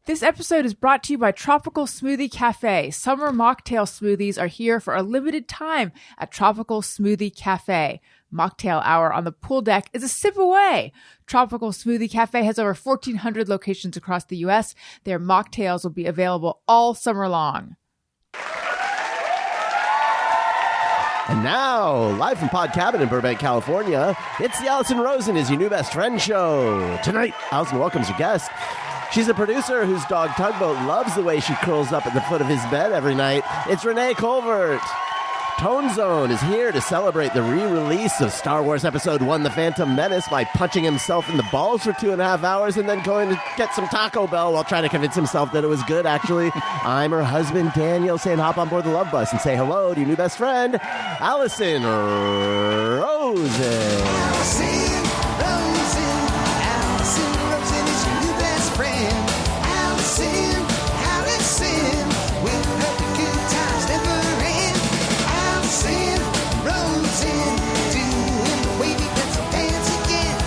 This episode is brought to you by Tropical Smoothie Cafe. Summer mocktail smoothies are here for a limited time at Tropical Smoothie Cafe. Mocktail hour on the pool deck is a sip away. Tropical Smoothie Cafe has over 1,400 locations across the U.S. Their mocktails will be available all summer long. And now, live from Pod Cabin in Burbank, California, it's the Allison Rosen is Your New Best Friend show. Tonight, Allison welcomes her guest. She's a producer whose dog Tugboat loves the way she curls up at the foot of his bed every night. It's Renee Colvert. Tone Zone is here to celebrate the re-release of Star Wars Episode 1, The Phantom Menace, by punching himself in the balls for 2.5 hours and then going to get some Taco Bell while trying to convince himself that it was good, actually. I'm her husband, Daniel, saying hop on board the Love Bus and say hello to your new best friend, Allison Rosen. Allison Rosen is your new best friend. Allison, with her the good times never end. Allison Rosen, doing the wavy pencil dance again.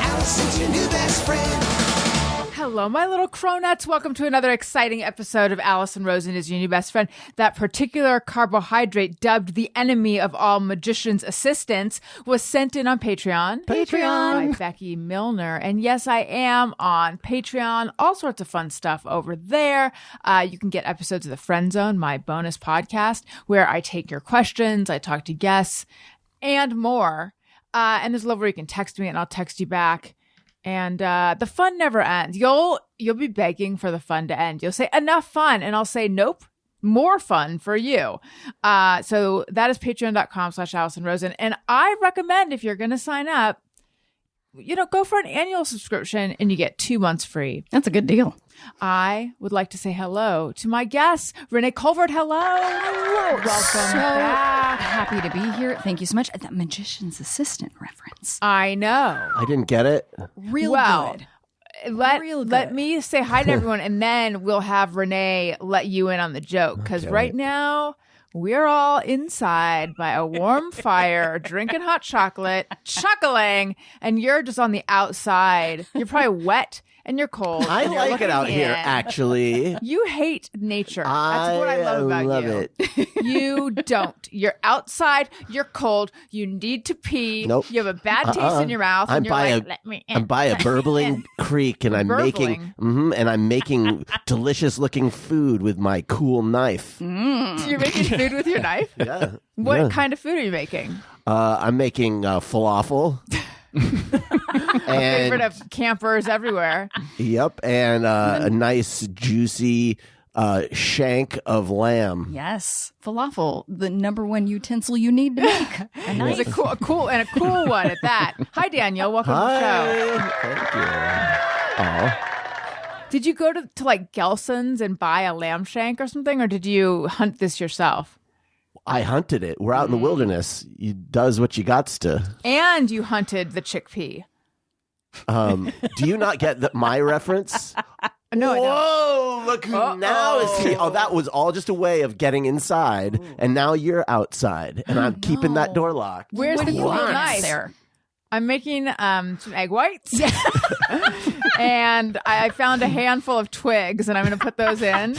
Allison's your new best friend. Hello, my little cronuts. Welcome to another exciting episode of Allison Rosen is Your New Best Friend. That particular carbohydrate, dubbed the enemy of all magicians' assistants, was sent in on Patreon. By Becky Milner. And yes, I am on Patreon. All sorts of fun stuff over there. You can get episodes of The Friend Zone, my bonus podcast, where I take your questions, I talk to guests, and more. And there's a level where you can text me and I'll text you back. And the fun never ends. You'll be begging for the fun to end. You'll say, enough fun. And I'll say, nope, more fun for you. So that is patreon.com/Allison Rosen. And I recommend, if you're going to sign up, go for an annual subscription and you get 2 months free. That's a good deal. I would like to say hello to my guest, Renee Colvert. Hello. Welcome So back. happy to be here. Thank you so much. That magician's assistant reference. I know. I didn't get it. Real good. Real Let good. me say hi to everyone, and then we'll have Renee let you in on the joke. Because right now, we're all inside by a warm fire, drinking hot chocolate, chuckling, and you're just on the outside. You're probably wet and you're cold. I and you're like it looking out here, in. actually. You hate nature. That's what I love about you. It. You don't. You're outside. You're cold. You need to pee. Nope. You have a bad taste in your mouth. I'm and you're by like, let me in. I'm by a Let me burbling in." creek, and I'm Burbling? making delicious-looking food with my cool knife. So you're making food with your knife? Yeah. What Yeah. kind of food are you making? I'm making falafel. Favorite of campers everywhere. Yep, and a nice juicy shank of lamb. Yes. Falafel, the number one utensil you need to make. A knife. It's a cool one at that. Hi, Daniel. Welcome to the show. Thank you. Did you go to like Gelson's and buy a lamb shank or something, or did you hunt this yourself? I hunted it. We're out in the wilderness. You does what you gots to. And you hunted the chickpea. Do you not get my reference? No, I don't. Whoa, look who now is he. Oh, that was all just a way of getting inside, and now you're outside, and I'm keeping that door locked. Where's What the do you cool want knife? there? I'm making some egg whites. And I found a handful of twigs, and I'm going to put those in.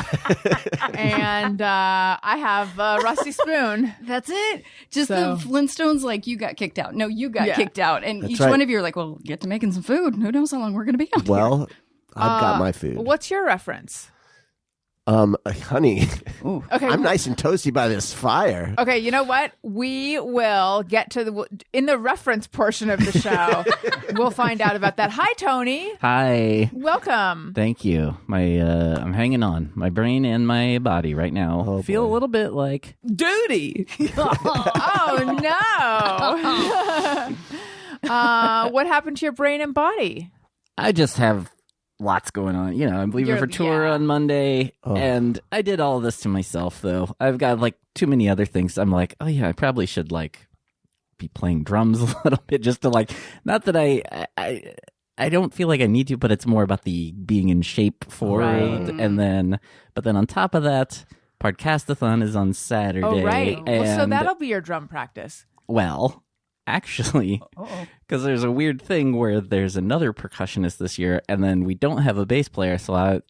And I have a rusty spoon. That's it. Just So- the Flintstones, like, you got kicked out. No, you got Yeah. kicked out. And That's each right. one of you are like, well, get to making some food. Who knows how long we're going to be out here. Well, I've got my food. What's your reference? Honey, Okay. I'm nice and toasty by this fire. Okay, you know what? We will get to in the reference portion of the show. We'll find out about that. Hi, Tony. Hi. Welcome. Thank you. I'm hanging on. My brain and my body right now feel a little bit like duty. Oh no! What happened to your brain and body? I just have lots going on. You know, I'm leaving for tour on Monday, and I did all this to myself, though. I've got like too many other things. I'm like, oh yeah, I probably should like be playing drums a little bit, just to like. Not that I don't feel like I need to, but it's more about the being in shape for it, and then, but then on top of that, Podcastathon is on Saturday. Oh right. Well, so and- that'll be your drum practice. Well, actually, because there's a weird thing where there's another percussionist this year, and then we don't have a bass player. So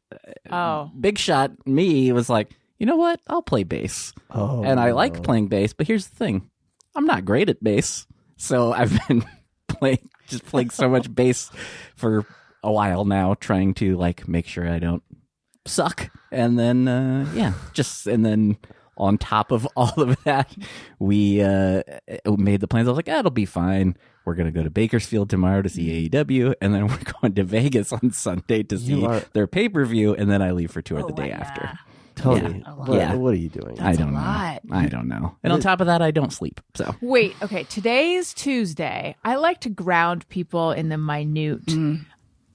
big shot me was like, you know what? I'll play bass. And I like playing bass, but here's the thing. I'm not great at bass. So I've been playing so much bass for a while now, trying to like make sure I don't suck. And then, and then on top of all of that, we made the plans. I was like, it'll be fine. We're going to go to Bakersfield tomorrow to see AEW, and then we're going to Vegas on Sunday to see their pay-per-view, and then I leave for tour the day after. Tony, Yeah. what are you doing? I don't know. I don't know. And on top of that, I don't sleep. So Wait, okay. Today's Tuesday. I like to ground people in the minute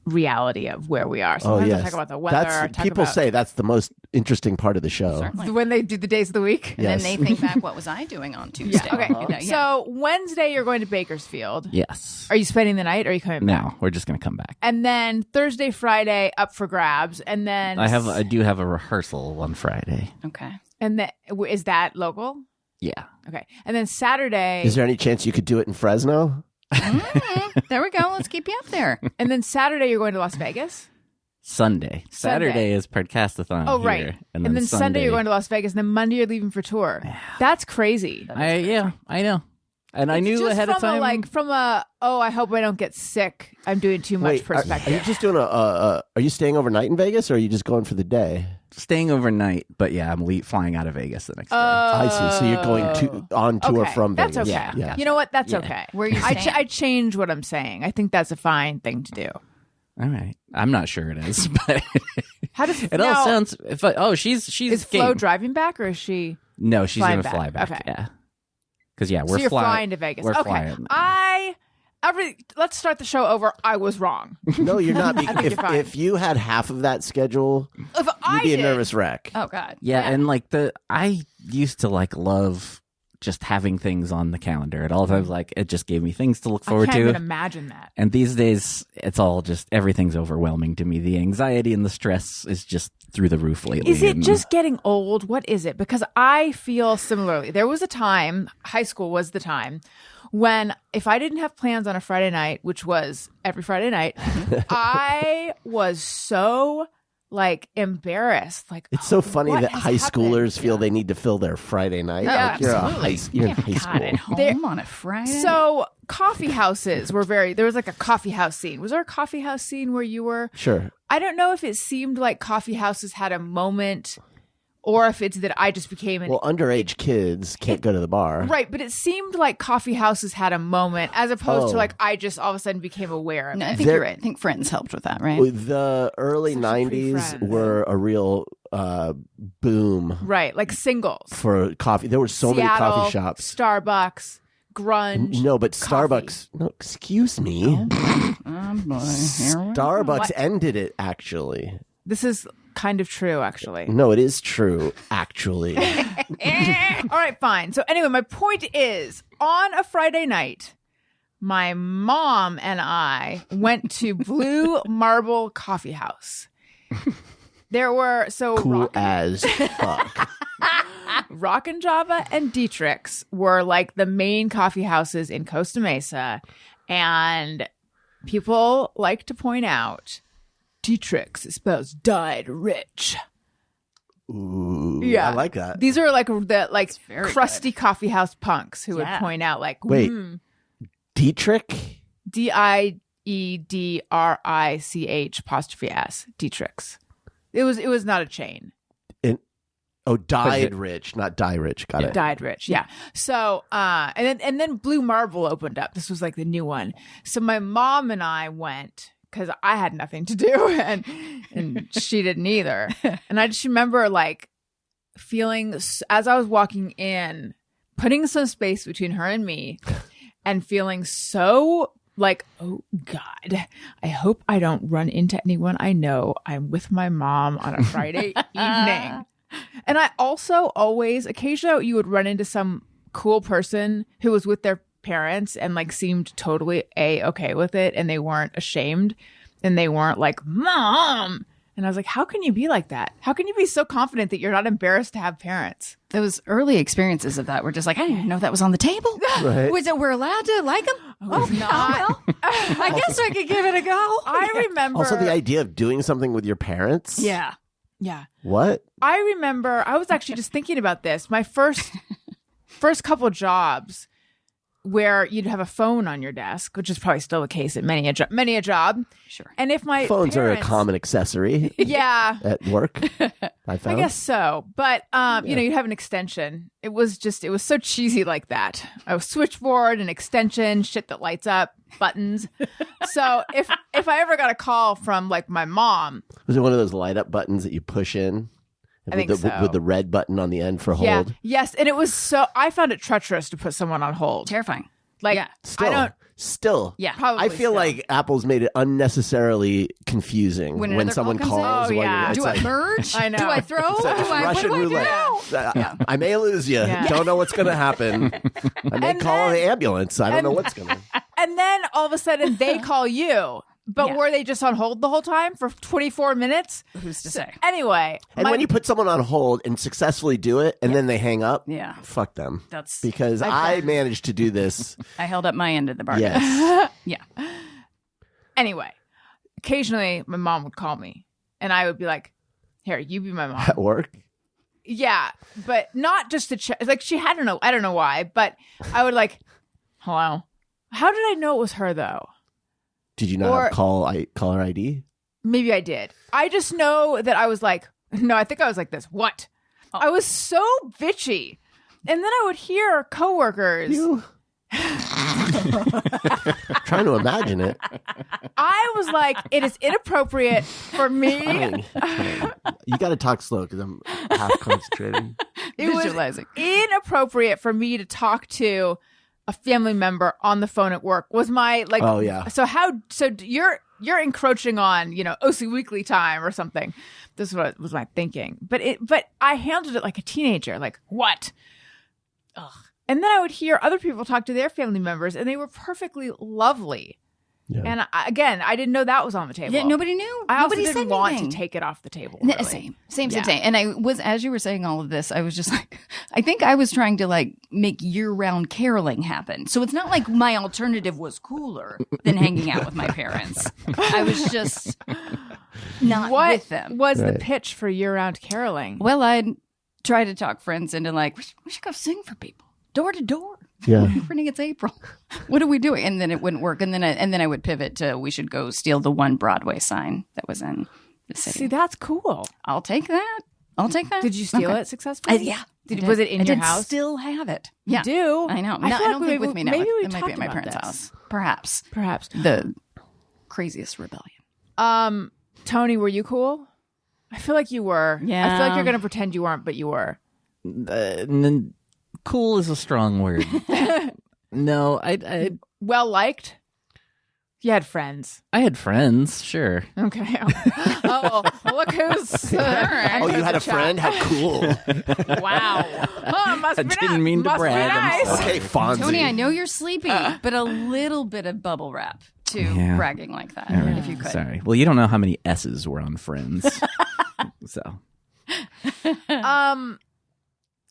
reality of where we are. Sometimes I talk about the weather. People say that's the most interesting part of the show. Certainly. when they do the days of the week. And then they think back, what was I doing on Tuesday? Okay. So Wednesday, you're going to Bakersfield. yes. Are you spending the night or are you coming back? No, we're just going to come back. And then Thursday, Friday, up for grabs. And then I do have a rehearsal on Friday. Okay. And then is that local? Yeah. Okay. And then Saturday. Is there any chance you could do it in Fresno? There we go. Let's keep you up there. And then Saturday, you're going to Las Vegas? Sunday. Saturday is Podcastathon. Oh, here, right. And then Sunday, you're going to Las Vegas. And then Monday, you're leaving for tour. That's crazy. I know. And I knew Just ahead of time. I hope I don't get sick. I'm doing too much Wait, perspective. are you just doing are you staying overnight in Vegas, or are you just going for the day? Staying overnight, but yeah, I'm flying out of Vegas the next day. I see. So you're going on tour Okay, from Vegas. That's okay. Yeah. You know what? That's Yeah. okay. Where are you I staying? I change what I'm saying. I think that's a fine thing to do. All right. I'm not sure it is, but How does it all sounds. She's is game. Flo driving back or is she? No, she's flying going to fly back? back. Okay. Yeah. Because we're So you're flying to Vegas. We're Okay. flying. Let's start the show over. I was wrong. No, you're not. think you're fine. If you had half of that schedule, If I you'd be a did- nervous wreck. Oh, God. Yeah, and I used to love just having things on the calendar at all times. Like it just gave me things to look I forward can't to. even imagine that. And these days, it's all just everything's overwhelming to me. The anxiety and the stress is just through the roof lately. Is it and- just getting old? What is it? Because I feel similarly. There was a time, high school was the time, when if I didn't have plans on a Friday night, which was every Friday night, I was so embarrassed. It's so funny what that has high happened? schoolers feel they need to fill their Friday night. Yeah, You're in high God, school. at home There- on a Friday? So coffee houses were there was a coffee house scene. Was there a coffee house scene where you were? Sure. I don't know if it seemed like coffee houses had a moment or if it's that I just became an Well, underage kids can't go to the bar. right, but it seemed like coffee houses had a moment as opposed to Oh. I just all of a sudden became aware of No, it. I think There- you're right. I think Friends helped with that, right? The early It's actually pretty 90s Friends. were a real boom Right, like singles. for coffee. There were so Seattle, many coffee shops. Starbucks, grunge. No, but coffee. Starbucks. No, excuse me. Oh, boy. Here we Starbucks What? ended it, actually. This is kind of true, actually. No, it is true, actually. All right, fine. So anyway, my point is, on a Friday night, my mom and I went to Blue Marble Coffee House. There were Cool as fuck. Rock and Java and Dietrich's were the main coffee houses in Costa Mesa, and people like to point out Dietrich's is spells died rich. Ooh, Yeah, I like that. These are the very crusty coffee house punks who would Yeah. point out Wait. Dietrich? DIEDRICH 'S It was not a chain. Died rich, not die rich. Got it. Died rich, yeah. So and then Blue Marble opened up. This was the new one. So my mom and I went because I had nothing to do and she didn't either. And I just remember feeling as I was walking in, putting some space between her and me, and feeling so oh God, I hope I don't run into anyone I know. I'm with my mom on a Friday evening. And I also occasionally you would run into some cool person who was with their parents and seemed totally okay with it, and they weren't ashamed and they weren't Mom. And I was like, how can you be like that? How can you be so confident that you're not embarrassed to have parents? those early experiences of that were just like, I didn't even know that was on the table. Right. Was it we're allowed to like them? Oh, not. well, I guess I could give it a go. I remember. Also, the idea of doing something with your parents. Yeah. Yeah. What? I remember. I was actually just thinking about this. My first couple jobs where you'd have a phone on your desk, which is probably still the case at many a job. Sure. And if my Phones are a parents- common accessory Yeah. at work. I found. I guess so. But, you know, you'd have an extension. It was so cheesy like that. A switchboard, an extension, shit that lights up, buttons. So if I ever got a call from like my mom. Was it one of those light up buttons that you push in? I think so. With the red button on the end for hold. Yeah. Yes. And it was I found it treacherous to put someone on hold. Terrifying. Like, Yeah. Still. Yeah. probably I feel still. like Apple's made it unnecessarily confusing When when another someone call comes in? calls. Oh, while yeah. you're, it's Do like, I merge? I know. Do I throw? it's Do I, Russian what do roulette. I do? I may lose you. Yeah. Don't know what's going to happen. I may And call then- the ambulance. I don't know what's going to. And then all of a sudden they call you. But Yeah. were they just on hold the whole time for 24 minutes? Who's to say? Anyway. And when you put someone on hold and successfully do it, and then they hang up, Yeah. fuck them. That's Because I managed to do this. I held up my end of the bargain. Yes. Yeah. Anyway, occasionally my mom would call me and I would be like, here, you be my mom. At work. Yeah, but not just to check. Like I don't know why, but I would like, hello. How did I know it was her though? Did you not Or- have caller ID? Maybe I did. I just know that I was like, no, I think I was like this. What? I was so bitchy. And then I would hear coworkers. You. Trying to imagine it. I was like, it is inappropriate for me. You got to talk slow because I'm half concentrating. It was Visualizing. inappropriate for me to talk to a family member on the phone at work. Was my like? Oh, yeah. So you're encroaching on OC Weekly time or something. This was my thinking. But I handled it like a teenager. Like what? Ugh. And then I would hear other people talk to their family members, and they were perfectly lovely. Yeah. And I didn't know that was on the table. Yeah, nobody knew. I also Nobody didn't said want anything. to take it off the table. No, Really. Same. Yeah. And I was, as you were saying all of this, I was just like, I think I was trying to like make year-round caroling happen. So it's not like my alternative was cooler than hanging out with my parents. I was just not What with them. was the Right. pitch for year-round caroling? Well, I'd try to talk friends into like, we should go sing for people, door to door. Yeah. Pretty, it's April. What are we doing? And then it wouldn't work. And then I would pivot to we should go steal the one Broadway sign that was in the city. See, that's cool. I'll take that. Did you steal Okay. it successfully? Yeah. Was it in I your did house? Still have it. You Yeah. do. I know. I No, feel I like don't think with me now. maybe we it might be at my talked about parents' this. house. Perhaps. Perhaps. The craziest rebellion. Tony, were you cool? I feel like you were. I Yeah. feel like you're going to pretend you weren't, but you were. Cool is a strong word. No, I Well liked. You had friends. had friends, sure. Okay. Oh, look who's. Oh, you had a friend? How cool. Wow. Oh, must I be didn't nice. mean to Must brag, Be I'm nice. sorry. Okay, Fonzie. Tony, I know you're sleepy, but a little bit of bubble wrap to Yeah. bragging like that, All right, if you could. Sorry. Well, you don't know how many S's were on Friends. So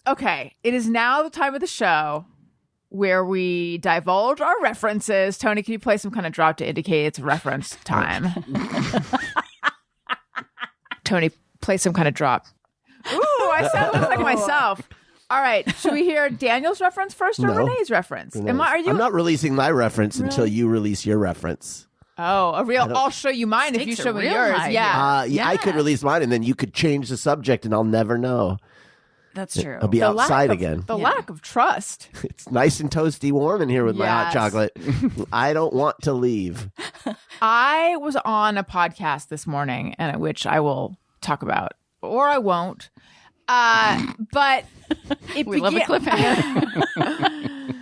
Okay. It is now the time of the show where we divulge our references. Tony, can you play some kind of drop to indicate it's reference time? Tony, play some kind of drop. Ooh, I sound just like myself. All right. Should we hear Daniel's reference first or No. Renee's reference? I'm Are not releasing my reference until you release your reference. Oh, a real. I'll show you mine if you Stakes show are me real yours. high Yeah. Yeah, I could release mine, and then you could change the subject, and I'll never know. That's true. I'll be The lack outside of- again. The lack of trust. It's nice and toasty warm in here with my hot Yes. chocolate. I don't want to leave. I was on a podcast this morning, and which I will talk about, or I won't. But it We love a cliffhanger.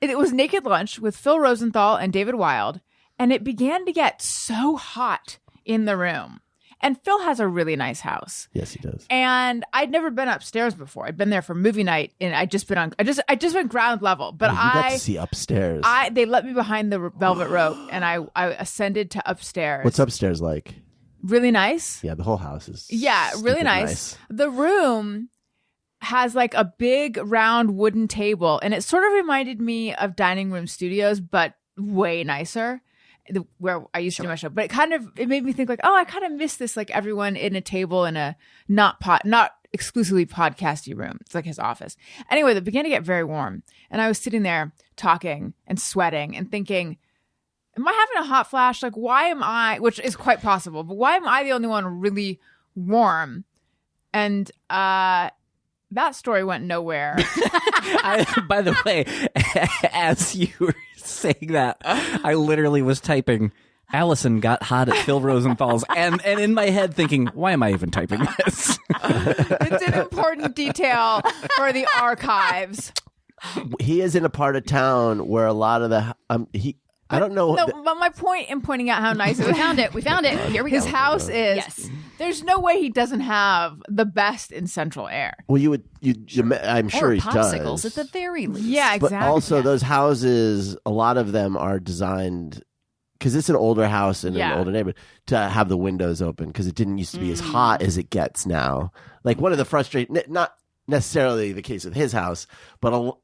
It was Naked Lunch with Phil Rosenthal and David Wild, and it began to get so hot in the room. And Phil has a really nice house. Yes, he does. And I'd never been upstairs before. I'd been there for movie night, and I just went ground level. But Oh, you got to see upstairs. they let me behind the velvet rope, and I ascended to upstairs. What's upstairs like? Really nice. Yeah, the whole house is. Yeah, really stupid nice. The room has like a big round wooden table, and it sort of reminded me of Dining Room Studios, but way nicer, where I used to do my show. But it made me think like, oh, I kind of miss this, like everyone in a table in a not exclusively podcasty room. It's like his office. Anyway, it began to get very warm, and I was sitting there talking and sweating and thinking, am I having a hot flash? Like, why am I, which is quite possible, but why am I the only one really warm? And that story went nowhere. By the way, as you were saying that, I literally was typing, Allison got hot at Phil Rosenthal's, and in my head thinking, why am I even typing this? It's an important detail for the archives. He is in a part of town where a lot of the I don't know. No, but my point in pointing out how nice We found it. We found it. Here we go. his house is. Yes. There's no way he doesn't have the best in Central Air. Well, I'm sure Or he popsicles does. at the very least. Yeah, exactly. But also, those houses, a lot of them are designed because it's an older house in an older neighborhood to have the windows open because it didn't used to be as hot as it gets now. Like one of the not necessarily the case with his house, but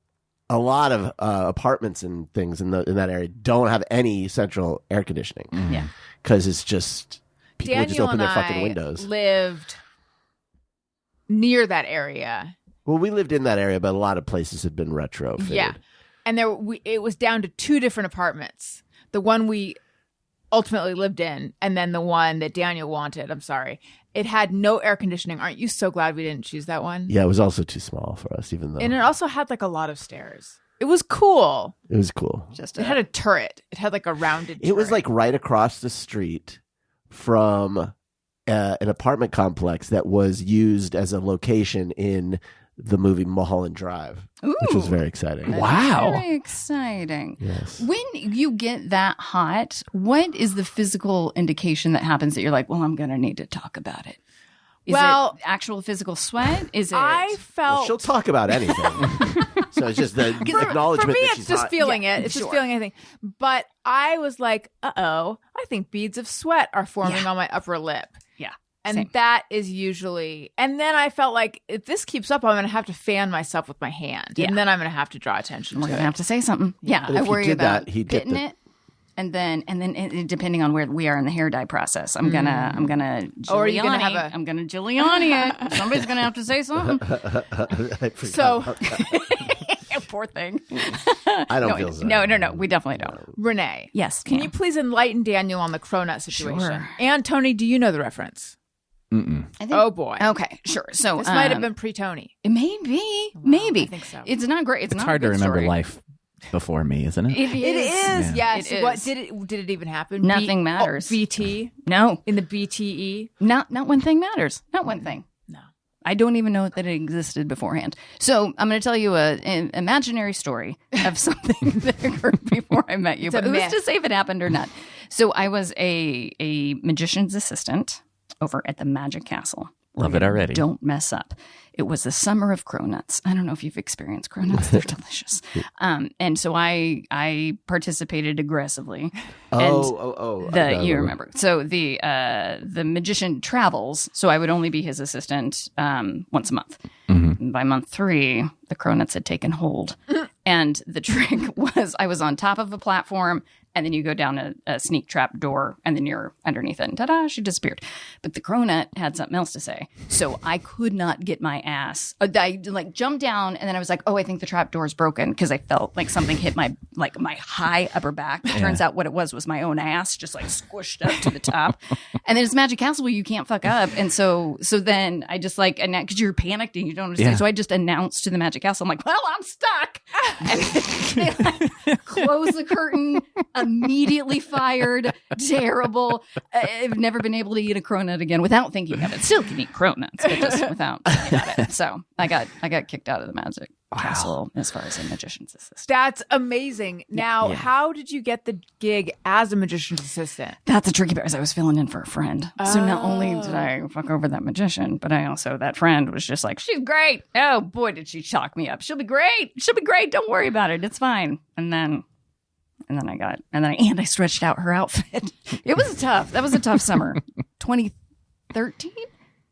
a lot of apartments and things in that area don't have any central air conditioning. Yeah. Because it's just people would just Daniel open and their fucking I windows. lived near that area. Well, we lived in that area, but a lot of places had been retrofitted. Yeah. And it was down to 2 different apartments. The one we ultimately lived in, and then the one that Daniel wanted. I'm sorry. It had no air conditioning. Aren't you so glad we didn't choose that one? Yeah, it was also too small for us, even though. And it also had like a lot of stairs. It was cool. It was cool. It had a turret. It had like a rounded turret. It was like right across the street from an apartment complex that was used as a location in the movie Mulholland Drive, which was very exciting. Wow. Very exciting. Yes. When you get that hot, what is the physical indication that happens that you're like, well, I'm going to need to talk about it? Is it actual physical sweat? Is it? I felt. Well, she'll talk about anything. So it's just the acknowledgement for me, that it's she's just hot. feeling it. It's just feeling anything. But I was like, I think beads of sweat are forming on my upper lip. Yeah. And Same. that is usually, and then I felt like if this keeps up, I'm going to have to fan myself with my hand. Yeah. And then I'm going to have to draw attention We're to going to it. have to say something. Yeah. And I if he worry did about that, he'd get getting the- it. And then depending on where we are in the hair dye process, I'm gonna Or are you gonna Giuliani. have I'm gonna Giuliani it. Somebody's gonna have to say something. I forgot So, about that. Poor thing. I don't feel so. No. We definitely don't. Renee. Yes. Can you please enlighten Daniel on the cronut situation? Sure. And Tony, do you know the reference? Mm-mm. I think, Oh boy. Okay. Sure. So This might have been pre-Tony. It may be. Maybe. I think so. It's not great. It's It's not hard a to good remember story. life before me, isn't it? It is. It is, yes. It What is. did it even happen? Nothing matters. BT No. in the BTE. Not one thing matters. Not one thing. No. I don't even know that it existed beforehand. So I'm going to tell you an imaginary story of something that occurred before I met you. It's a But who's myth. to say if it happened or not? So I was a magician's assistant over at the Magic Castle. Love it already. Don't mess up. It was the summer of cronuts. I don't know if you've experienced cronuts. They're delicious. And so I participated aggressively. You remember. So the magician travels. So I would only be his assistant once a month. Mm-hmm. By month 3, the cronuts had taken hold. And the trick was I was on top of a platform, and then you go down a sneak trap door, and then you're underneath it, and ta-da, she disappeared. But the cronut had something else to say. So I could not get my ass. I jumped down, and then I was like, oh, I think the trap door is broken, because I felt like something hit my high upper back. Turns out what it was my own ass, just like squished up to the top. And then it's Magic Castle where you can't fuck up. And so then I just because you're panicked and you don't understand. Yeah. So I just announced to the Magic Castle, I'm like, well, I'm stuck. And they close the curtain, immediately fired, terrible. I've never been able to eat a cronut again without thinking of it. Still can eat cronuts, but just without thinking about it. So I got kicked out of the Magic Castle as far as a magician's assistant. That's amazing. Now, how did you get the gig as a magician's assistant? That's a tricky part. I was filling in for a friend. So not only did I fuck over that magician, but that friend was just like, she's great. Oh boy, did she chalk me up. She'll be great. She'll be great. Don't worry about it. It's fine. And then I stretched out her outfit. It was tough. That was a tough summer. 2013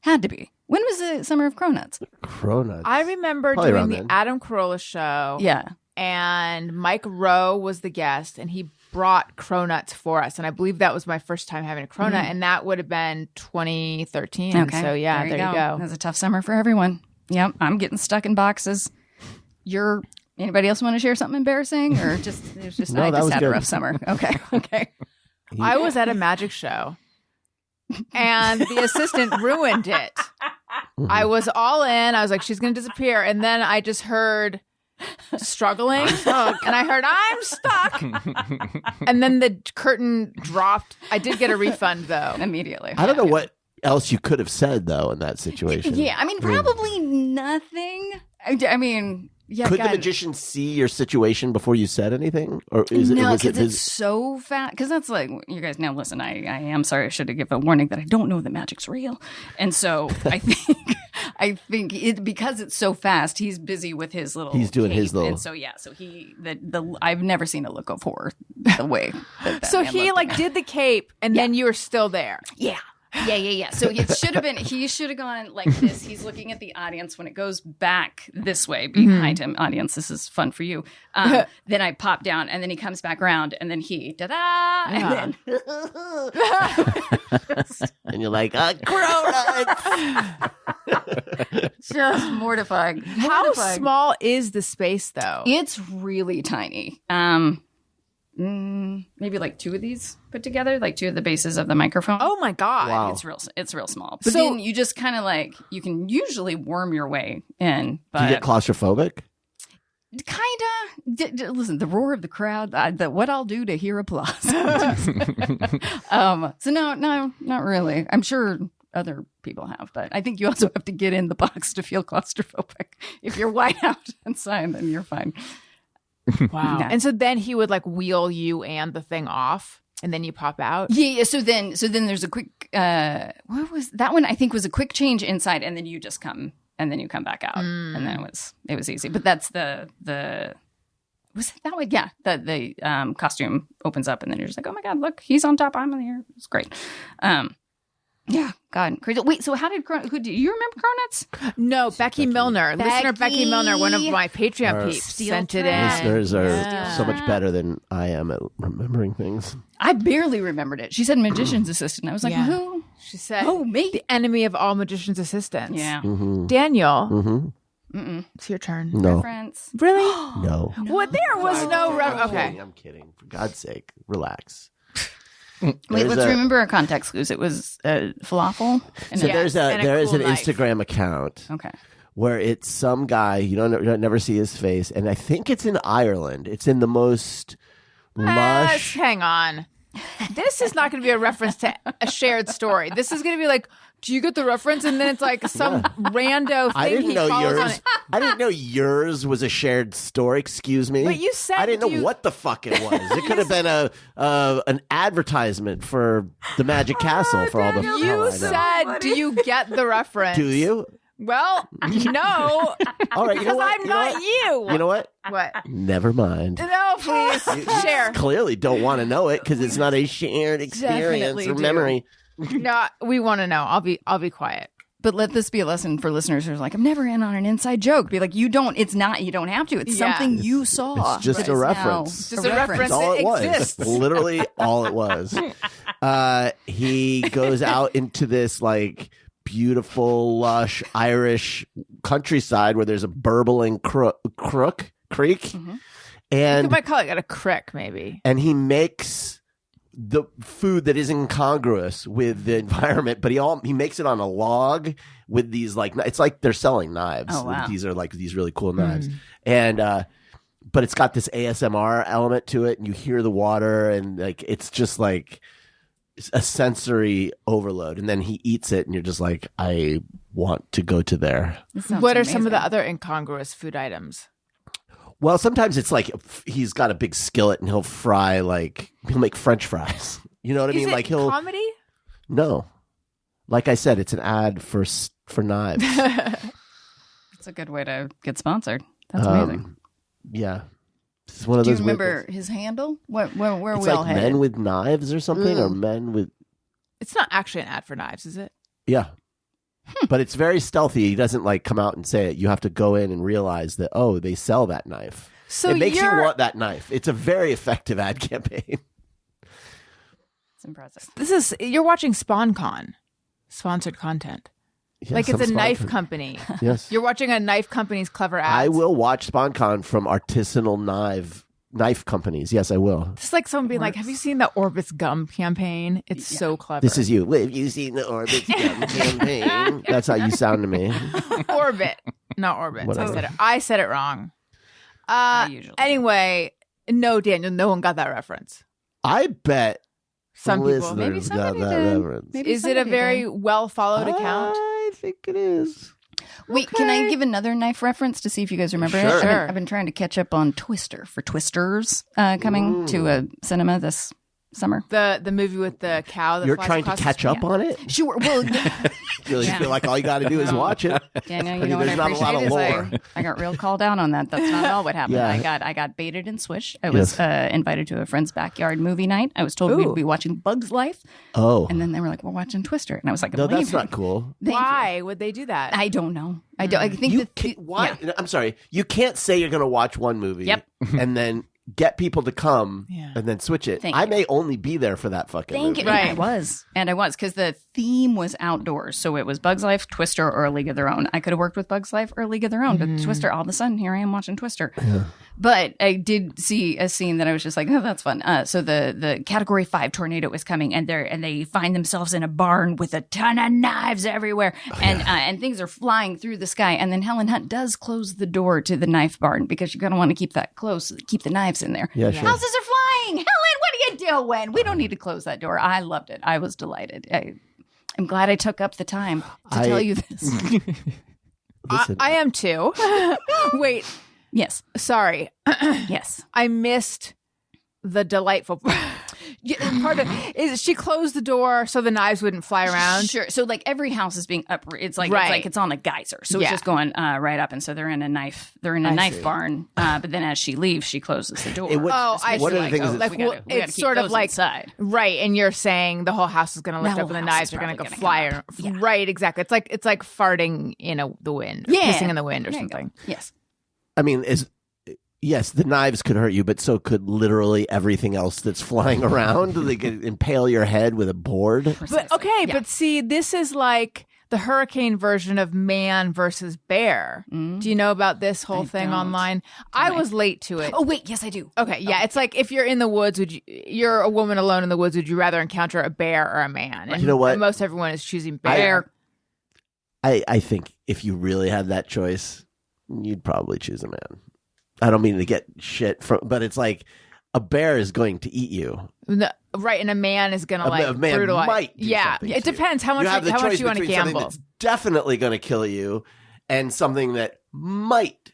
had to be. When was the Summer of Cronuts? Cronuts. I remember Probably doing around the then. Adam Carolla show. Yeah. And Mike Rowe was the guest, and he brought cronuts for us. And I believe that was my first time having a cronut, and that would have been 2013. Okay. So, yeah, there you go. That was a tough summer for everyone. Yep. I'm getting stuck in boxes. Anybody else want to share something embarrassing? Or just, it was just, No, I that just was had good. a rough summer. Okay. Okay. I was at a magic show, and the assistant ruined it. I was all in. I was like, she's going to disappear. And then I just heard struggling, and I heard, I'm stuck. And then the curtain dropped. I did get a refund, though. Immediately. I don't know what else you could have said, though, in that situation. Yeah. I mean, probably nothing. I mean, yeah. Could the God. magician see your situation before you said anything? Or is it, No, was it because it's so fast. Because that's like, you guys, now listen, I am sorry. I should have given a warning that I don't know that magic's real. And so I think it, because it's so fast, he's busy with his little He's doing his cape. little- And so, yeah, so I've never seen a look of horror the way that So man he looked. did the cape, and then you were still there. Yeah. Yeah. So it should have been, he should have gone like this. He's looking at the audience when it goes back this way behind him. Audience, this is fun for you. Then I pop down, and then he comes back around, and then he, da-da, and then and you're like, Cronuts! just mortifying. How Mortifying. small is the space, though? It's really tiny. Maybe like two of these put together, like two of the bases of the microphone. Oh, my God. Wow. It's real small. But So- then you just kind of like, you can usually worm your way in. Do you But get claustrophobic? kind of. Listen, the roar of the crowd, what I'll do to hear applause. So no, not really. I'm sure other people have, but I think you also have to get in the box to feel claustrophobic. If you're wide out inside, then you're fine. Wow. Yeah. And so then he would like wheel you and the thing off, and then you pop out. Yeah. So then there's a quick. What was that one? I think was a quick change inside, and then you just come, and then you come back out, and then it was easy. But that's the was it that way? Yeah. The costume opens up, and then you're just like, oh my God, look, he's on top, I'm on the air. It's great. Yeah, God, crazy. Wait, so how did who do you remember Cronuts? No, Becky Milner. Listener Becky Milner, one of my Patreon Our peeps, Steel sent it Trap. in. Listeners are Yeah. so much better than I am at remembering things. I barely remembered it. She said magician's assistant. I was like, Yeah. who? She said, Oh, me. the enemy of all magician's assistants. Yeah. Daniel, Mm-hmm. it's your turn. No. Reference. Really? No. Well, there was no... I'm okay. kidding. I'm kidding. For God's sake, relax. Wait, There's let's a- remember our context clues. It was falafel. And So Yeah. there's and a there is cool an knife. Instagram account okay. where it's some guy you don't never see his face, and I think it's in Ireland. It's in the most lush. Hang on. This is not going to be a reference to a shared story. This is going to be like, do you get the reference? And then it's like some rando thing I didn't he know follows on yours. it. I didn't know yours was a shared story. Excuse me. But you said I didn't know you- what the fuck it was. It could have been an advertisement for the Magic Castle for all the hell I You know. said, do you get the reference? Do you? Well, no. All right. You know Because what? I'm You know not what? you. You know what? What? Never mind. No, please. Share. Clearly don't want to know it because it's not a shared experience Definitely or do. memory. No, we want to know. I'll be quiet. But let this be a lesson for listeners who's like, I'm never in on an inside joke. Be like, you don't have to. It's Yeah. something you saw. It's just that a is now reference. Just a reference. That's all it was. exists. Literally all it was. He goes out into this like beautiful, lush Irish countryside where there's a burbling creek, You and might call it a crick, maybe. he makes the food that is incongruous with the environment, but he makes it on a log with these like it's like they're selling knives. Oh, wow. These are like these really cool knives, and but it's got this ASMR element to it, and you hear the water, and like it's just like a sensory overload. And then he eats it, and you're just like, I want to go to there. What are some of the other incongruous food items? Well, sometimes it's like he's got a big skillet, and he'll make French fries. You know what I mean? Is it Like he'll comedy? no, like I said, it's an ad for knives. It's a good way to get sponsored. That's amazing. Yeah, it's one of Do you those. remember his handle? Where are It's we all like headed? men with knives or something, or men with It's not actually an ad for knives, is it? yeah. But it's very stealthy. He doesn't like come out and say it. You have to go in and realize that, oh, they sell that knife. So it makes you want that knife. It's a very effective ad campaign. It's impressive. You're watching SpawnCon, sponsored content. Yes, Like it's I'm a knife sponsored. company. Yes. You're watching a knife company's clever ads. I will watch SpawnCon from artisanal knife companies. Yes, I will. It's like someone being like, have you seen the Orbit's gum campaign? It's so clever. This is you. Have you seen the Orbit Gum campaign? That's how you sound to me. Orbit, not Orbit. Whatever. I said it wrong. Usually. Anyway, no, Daniel, no one got that reference. I bet Some people. listeners Maybe got somebody that did. reference. Maybe Is it a somebody very did. well followed account? I think it is. Wait, can I give another knife reference to see if you guys remember Sure. it? Sure. I've been trying to catch up on Twister for Twisters coming to a cinema this summer. The movie with the cow that You're flies trying to across the catch street? up on it? Sure. Well, You really feel like all you got to do is watch it. Daniel, you mean, know what I there's not a lot appreciate of is lore. I got real called out on that. That's not at all what happened. Yeah. I got baited and swished. I was invited to a friend's backyard movie night. I was told Ooh. we'd be watching Bug's Life, Oh. and then they were like, "We're watching Twister," and I was like, No, "I'm that's leaving." not cool. Thank you. Why would they do that? I don't know. I don't. I think You that can't, why? yeah. I'm sorry. You can't say you're going to watch one movie Yep. and then get people to come Yeah. and then switch it. Thank I you. may only be there for that fucking Thank movie. you. Right. I was because the theme was outdoors, so it was Bugs Life, Twister, or A League of Their Own. I could have worked with Bugs Life or A League of Their Own, but Twister. All of a sudden, here I am watching Twister. But I did see a scene that I was just like, "Oh, that's fun." So the Category 5 tornado is coming, and they find themselves in a barn with a ton of knives everywhere, and things are flying through the sky. And then Helen Hunt does close the door to the knife barn because you're gonna want to keep that close, keep the knives in there. Yeah, sure. Houses are flying. Helen, what are you doing? We don't need to close that door. I loved it. I was delighted. I'm glad I took up the time to tell you this. Listen, I am too. Wait, Yes. sorry. Yes. I missed the delightful part of is she closed the door so the knives wouldn't fly around. Sure. So like every house is being up. It's like Right. it's on a geyser. So Yeah. it's just going right up. And so they're in a knife. They're in a I knife see. barn. But then as she leaves, she closes the door. It would- Oh, I One see. of the things is- like we gotta it's keep sort of those like inside. right, and you're saying the whole house is going to lift The up, and the whole house knives is are going to go probably fly. gonna come up. Yeah. Right, exactly. It's like farting in the wind, or Yeah. pissing in the wind, or There you go. something. Yes. I mean, yes, the knives could hurt you, but so could literally everything else that's flying around. They could impale your head with a board. But Precisely. okay, Yeah. but see, this is like the hurricane version of man versus bear. Do you know about this whole I thing don't. online? I was late to it. Oh wait, yes I do. Okay, yeah, it's like if you're in the woods, you're a woman alone in the woods, would you rather encounter a bear or a man? And You know what? most everyone is choosing bear. I think if you really had that choice, you'd probably choose a man. I don't mean to get shit from, but it's like a bear is going to eat you. No, right, and a man is gonna A man brutalize. might do yeah, something it to you. depends how much You have the how much choice you want to between something gamble. that's definitely going to kill you and something that might,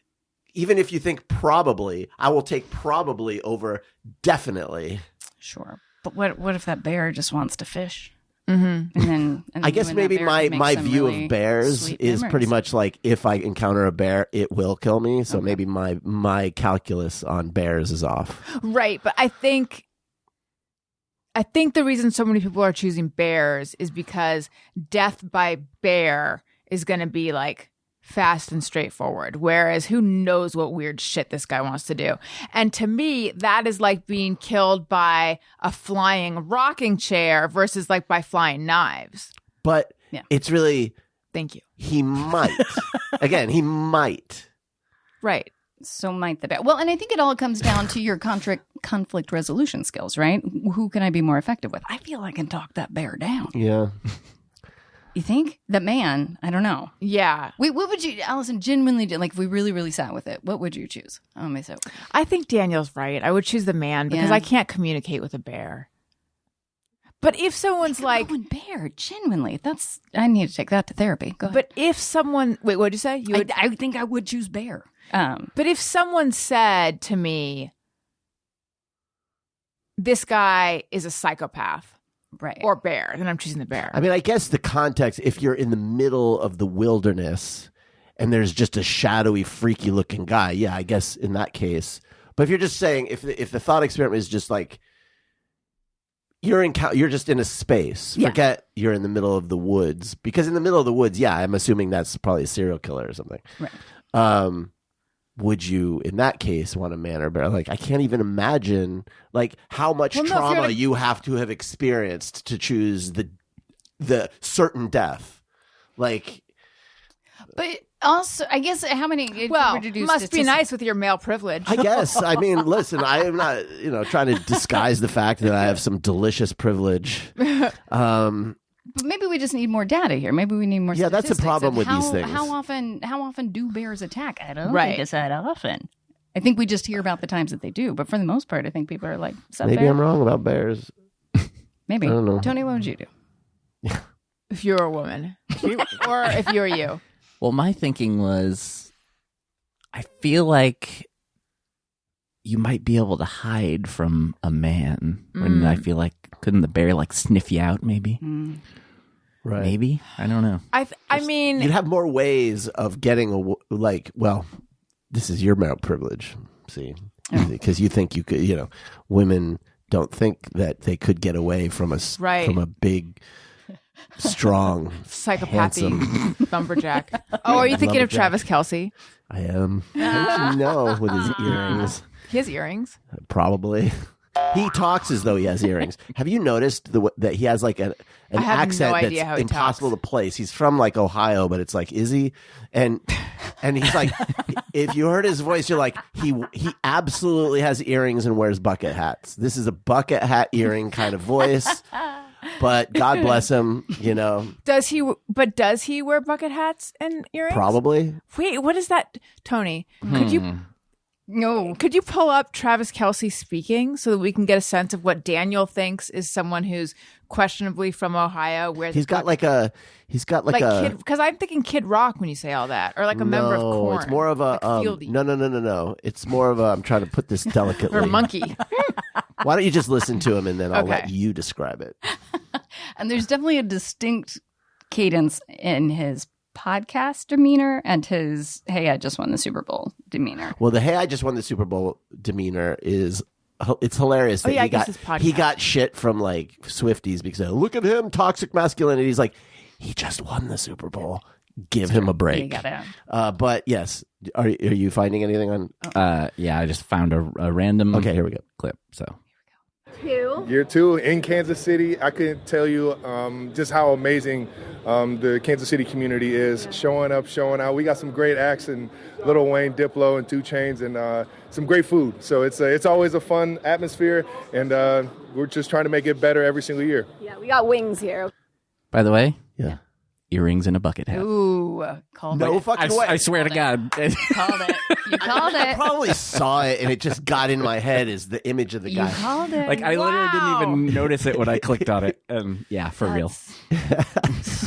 even if you think probably, I will take probably over definitely. Sure. But what if that bear just wants to fish? Mm-hmm. And then I guess you and that maybe bear my, could make my some view really of bears sweet is pretty memories. much like if I encounter a bear, it will kill me. So maybe my calculus on bears is off. Right, but I think the reason so many people are choosing bears is because death by bear is going to be like fast and straightforward, whereas who knows what weird shit this guy wants to do. And to me, that is like being killed by a flying rocking chair versus like by flying knives. But Yeah. it's really, Thank you. he might. Again, he might. Right. So might the bear. Well, and I think it all comes down to your conflict resolution skills, right? Who can I be more effective with? I feel I can talk that bear down. Yeah. You think? The man, I don't know. Yeah. Wait, what would you, Allison, genuinely do? Like, if we really, really sat with it, what would you choose? Let me say. I think Daniel's right. I would choose the man because Yeah. I can't communicate with a bear. But if someone's like, bear, genuinely, I need to take that to therapy. Go ahead. but if someone, wait, what'd you say? You would, I think I would choose bear. but if someone said to me, this guy is a psychopath Right. or bear, then I'm choosing the bear. I mean, I guess the context, if you're in the middle of the wilderness and there's just a shadowy, freaky looking guy, yeah, I guess in that case. But if you're just saying, if the thought experiment is just like, you're just in a space. Yeah. Forget you're in the middle of the woods, because in the middle of the woods, yeah, I'm assuming that's probably a serial killer or something. Right. Would you, in that case, want a man or bear? Like, I can't even imagine like how much trauma you have to have experienced to choose the certain death. Like, But also, I guess how many? Well, must be nice with your male privilege. I guess. I mean, listen, I am not, trying to disguise the fact that I have some delicious privilege. But maybe we just need more data here. Maybe we need more. Yeah, that's the statistics problem of with these things. How often do bears attack? I don't Right. think it's that often. I think we just hear about the times that they do, but for the most part, I think people are like, "Sup, Maybe bear?" I'm wrong about bears. Maybe. I don't know. Tony, what would you do? If you're a woman, or if you're you. Well, my thinking was, I feel like you might be able to hide from a man. And I feel like, couldn't the bear like sniff you out? Maybe. Right. Maybe. I don't know. I mean, You'd have more ways of getting well, this is your male privilege, see, because you think you could, women don't think that they could get away from from a big, strong, psychopathy handsome lumberjack. Oh, are you thinking of lumberjack. Travis Kelce? I am. How did you know with his earrings? He has earrings. Probably. He talks as though he has earrings. Have you noticed that he has like an I have accent no idea that's how he impossible talks. to place? He's from like Ohio, but it's like, is he? And he's like, if you heard his voice, you're like, he absolutely has earrings and wears bucket hats. This is a bucket hat earring kind of voice. But God bless him, Does he wear bucket hats and earrings? probably. Wait, what is that, Tony? No. Could you pull up Travis Kelce speaking so that we can get a sense of what Daniel thinks is someone who's questionably from Ohio? Where He's got like a because I'm thinking Kid Rock when you say all that, or like a member of No, Korn. it's more of a like Fieldy. no. It's more of a. I'm trying to put this delicately. or Monkey. Why don't you just listen to him and then I'll Okay. let you describe it. And there's definitely a distinct cadence in his podcast demeanor and his "Hey, I just won the Super Bowl" demeanor. Well, the "Hey, I just won the Super Bowl" demeanor it's hilarious that yeah, I guess his podcast. he got shit from like Swifties because look at him, toxic masculinity. He's like, he just won the Super Bowl. Give him a break. You gotta. But yes, are you finding anything on? Yeah, I just found a random Okay, here we go. clip. So Year 2 in Kansas City. I couldn't tell you just how amazing the Kansas City community is. Showing up, showing out. We got some great acts and Lil Wayne, Diplo, and 2 Chainz, and some great food. So it's always a fun atmosphere, and we're just trying to make it better every single year. Yeah, we got wings here. by the way, Yeah. earrings and a bucket hat. Ooh, called No it. fucking way. I swear to God. Called it. You called I it. probably saw it and it just got in my head as the image of the You guy. called it. Like I literally Wow. didn't even notice it when I clicked on it. Yeah, for real.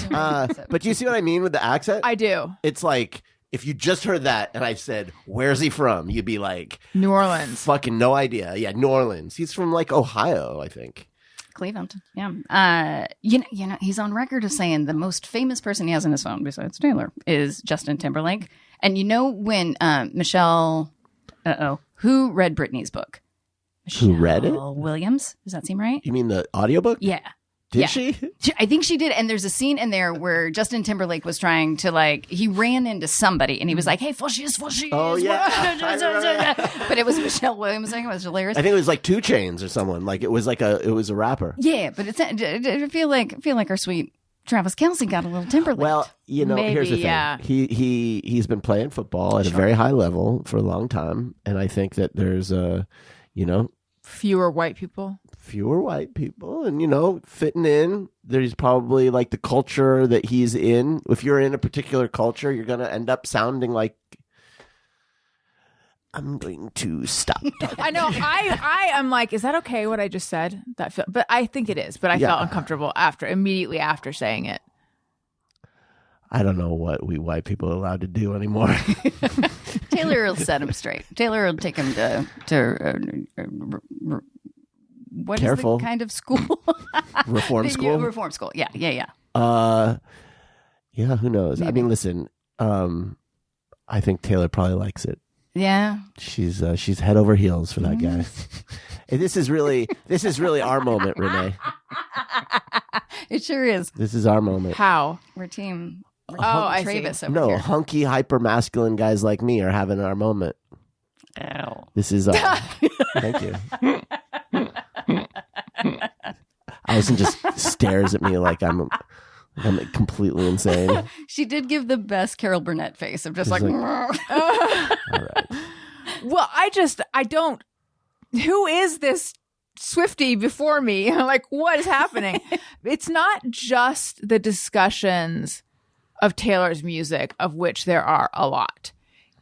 But you see what I mean with the accent? I do. It's like if you just heard that and I said, "Where's he from?" You'd be like, New Orleans. "Fucking no idea." Yeah, New Orleans. He's from like Ohio, I think. Cleveland. Yeah. You know, he's on record as saying the most famous person he has on his phone besides Taylor is Justin Timberlake. And you know when Michelle, who read Britney's book? Who read it? Michelle Williams. Does that seem right? You mean the audiobook? Yeah. Did yeah. she? I think she did. And there's a scene in there where Justin Timberlake was trying to he ran into somebody and he was like, "Hey, Fushies. Oh, yeah. But it was Michelle Williams saying it was hilarious. I think it was like 2 Chainz or someone. Like it was a rapper. Yeah, but I feel like our sweet Travis Kelce got a little Timberlake. Well, here's the thing. yeah. He's been playing football at a very high level for a long time, and I think that there's Fewer white people. fewer white people and fitting in. There's probably like the culture that he's in. If you're in a particular culture, you're going to end up sounding like I'm going to stop talking. I know. I am like, is that okay what I just said? But I think it is. But I felt uncomfortable immediately after saying it. I don't know what we white people are allowed to do anymore. Taylor will set him straight. Taylor will take him to what is Careful. the kind of school? Reform Yeah, school? reform school. Yeah. Yeah, who knows? I mean, listen, I think Taylor probably likes it. Yeah. She's head over heels for that guy. And this is really our moment, Renee. It sure is. This is our moment. How? We're team. I Travis see. over No, here. hunky, hyper masculine guys like me are having our moment. Ow. This is thank you. Allison just stares at me like I'm completely insane. She did give the best Carol Burnett face of just She's like all right. Well, I don't. Who is this Swiftie before me? Like, what is happening? It's not just the discussions of Taylor's music, of which there are a lot.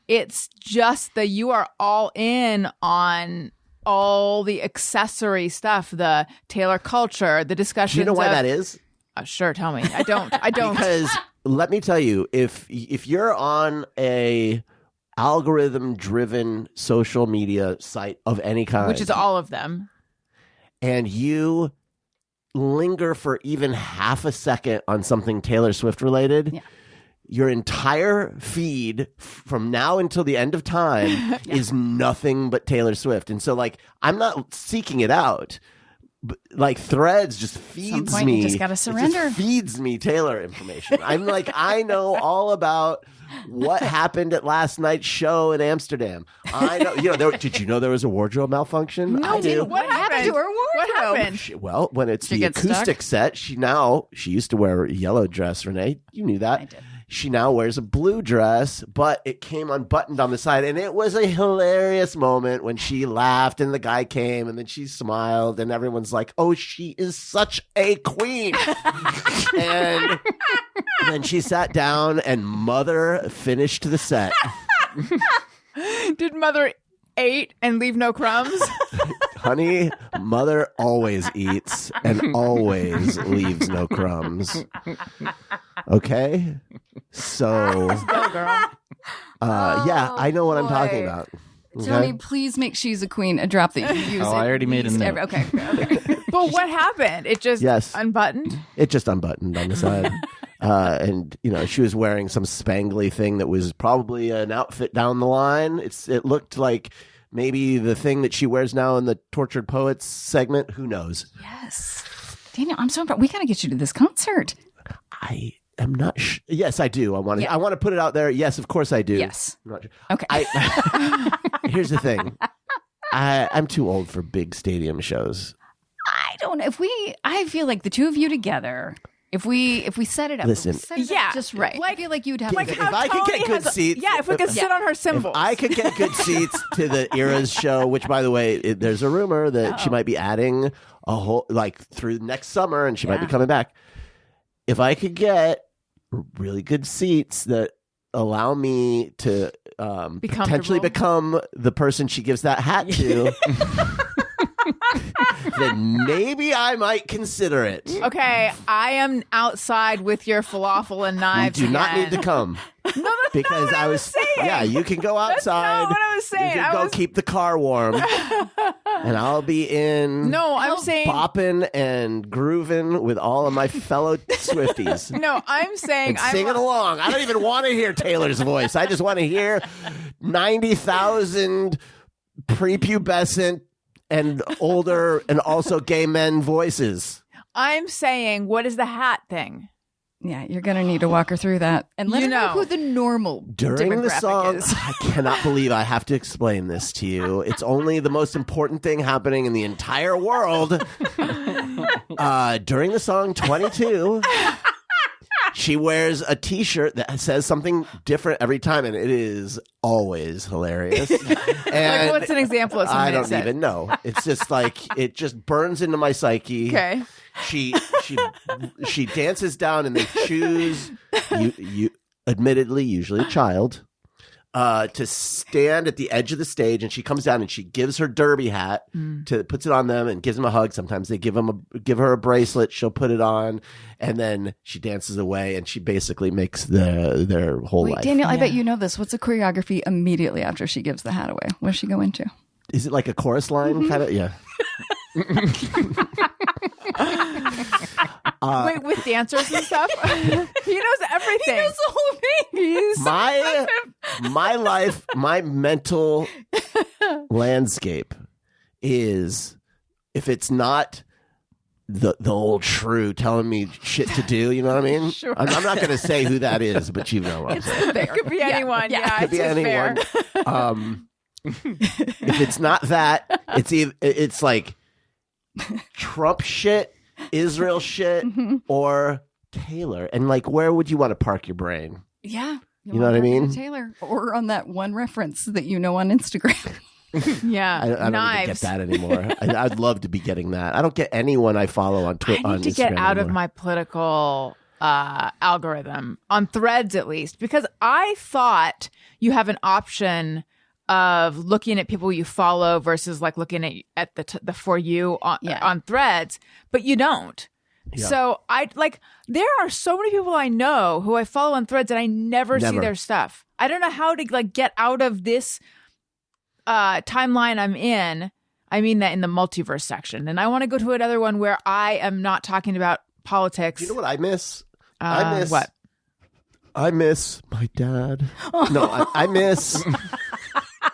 It's just that you are all in on all the accessory stuff, the Taylor culture, the discussions. Do you know why that is? Sure, tell me. I don't. Because let me tell you, if you're on a algorithm-driven social media site of any kind, which is all of them, and you linger for even half a second on something Taylor Swift related, your entire feed from now until the end of time is nothing but Taylor Swift. And so, like, I'm not seeking it out. Like, Threads just feeds point, me. you just gotta surrender. It just feeds me Taylor information. I'm like, I know all about what happened at last night's show in Amsterdam. I know. Did you know there was a wardrobe malfunction? No, I do. What happened to her wardrobe? What happened? Well, when it's She the gets acoustic set, she used to wear a yellow dress, Renee. You knew that. I did. She now wears a blue dress, but it came unbuttoned on the side. And it was a hilarious moment when she laughed and the guy came and then she smiled and everyone's like, oh, she is such a queen. And then she sat down and Mother finished the set. Did Mother eat and leave no crumbs? Honey, Mother always eats and always leaves no crumbs. Okay? So, Go, girl. yeah, I know what I'm talking about. Tony, please make She's a Queen a drop that you use. I already made a note. Okay. But what happened? It just unbuttoned? It just unbuttoned on the side. And, she was wearing some spangly thing that was probably an outfit down the line. It looked like maybe the thing that she wears now in the Tortured Poets segment. Who knows? Yes. Daniel, I'm so impressed. We got to get you to this concert. I am not sure. Yes, I do. I want to put it out there. Yes, of course I do. Yes. I'm not sure. Okay. Here's the thing. I'm too old for big stadium shows. I don't know. I feel like the two of you together, if we set it up, Listen. just right. I feel like you'd have Like If how I could Tony get good has- seats- Yeah, if we could sit on her If cymbals. I could get good seats to the Era's show, which, by the way, there's a rumor that she might be adding a whole, through next summer, and she might be coming back. If I could get really good seats that allow me to potentially become the person she gives that hat to, then maybe I might consider it. Okay, I am outside with your falafel and You knives. do not again. need to come. No, that's Because not what I was saying. Yeah, you can go outside. That's not what I was saying. You can go keep the car warm. And I'll be in No, I'm saying. bopping and grooving with all of my fellow Swifties. No, I'm saying. And singing along. I don't even want to hear Taylor's voice. I just want to hear 90,000 prepubescent and older and also gay men voices. I'm saying, what is the hat thing? Yeah, you're going to need to walk her through that. And let her know who the normal During the demographic song, is. I cannot believe I have to explain this to you. It's only the most important thing happening in the entire world. During the song 22, she wears a T-shirt that says something different every time, and it is always hilarious. And Like, what's an example of something I it don't said? even know. It's just like it just burns into my psyche. Okay. She dances down, and they choose you admittedly usually a child to stand at the edge of the stage, and she comes down and she gives her derby hat puts it on them and gives them a hug. Sometimes they give her a bracelet. She'll put it on, and then she dances away, and she basically makes their whole Wait, life. Daniel, I bet you know this. What's the choreography immediately after she gives the hat away? What does she go into? Is it like a chorus line kind of? Yeah. Wait, with dancers and stuff? He knows everything. He knows the whole thing. He's my life, my mental landscape is, if it's not the old shrew telling me shit to do, you know what I mean? Sure. I'm not going to say who that is, but you know what I'm saying. It could be anyone. Yeah, Could be it's anyone. fair. If it's not that, it's like Trump shit, Israel shit, or Taylor. And like, where would you want to park your brain? Yeah. You know what I mean? Taylor. Or on that one reference that you know on Instagram. Yeah, I don't even get knives. that anymore. I'd love to be getting that. I don't get anyone I follow on Twitter. I need to get out of my political algorithm on Threads, at least, because I thought you have an option of looking at people you follow versus like looking at the for you on Threads, but you don't. Yeah. So there are so many people I know who I follow on Threads and I never see their stuff. I don't know how to like get out of this timeline I'm in. I mean that in the multiverse section, and I want to go to another one where I am not talking about politics. You know what I miss? I miss what? I miss my dad. No, I miss.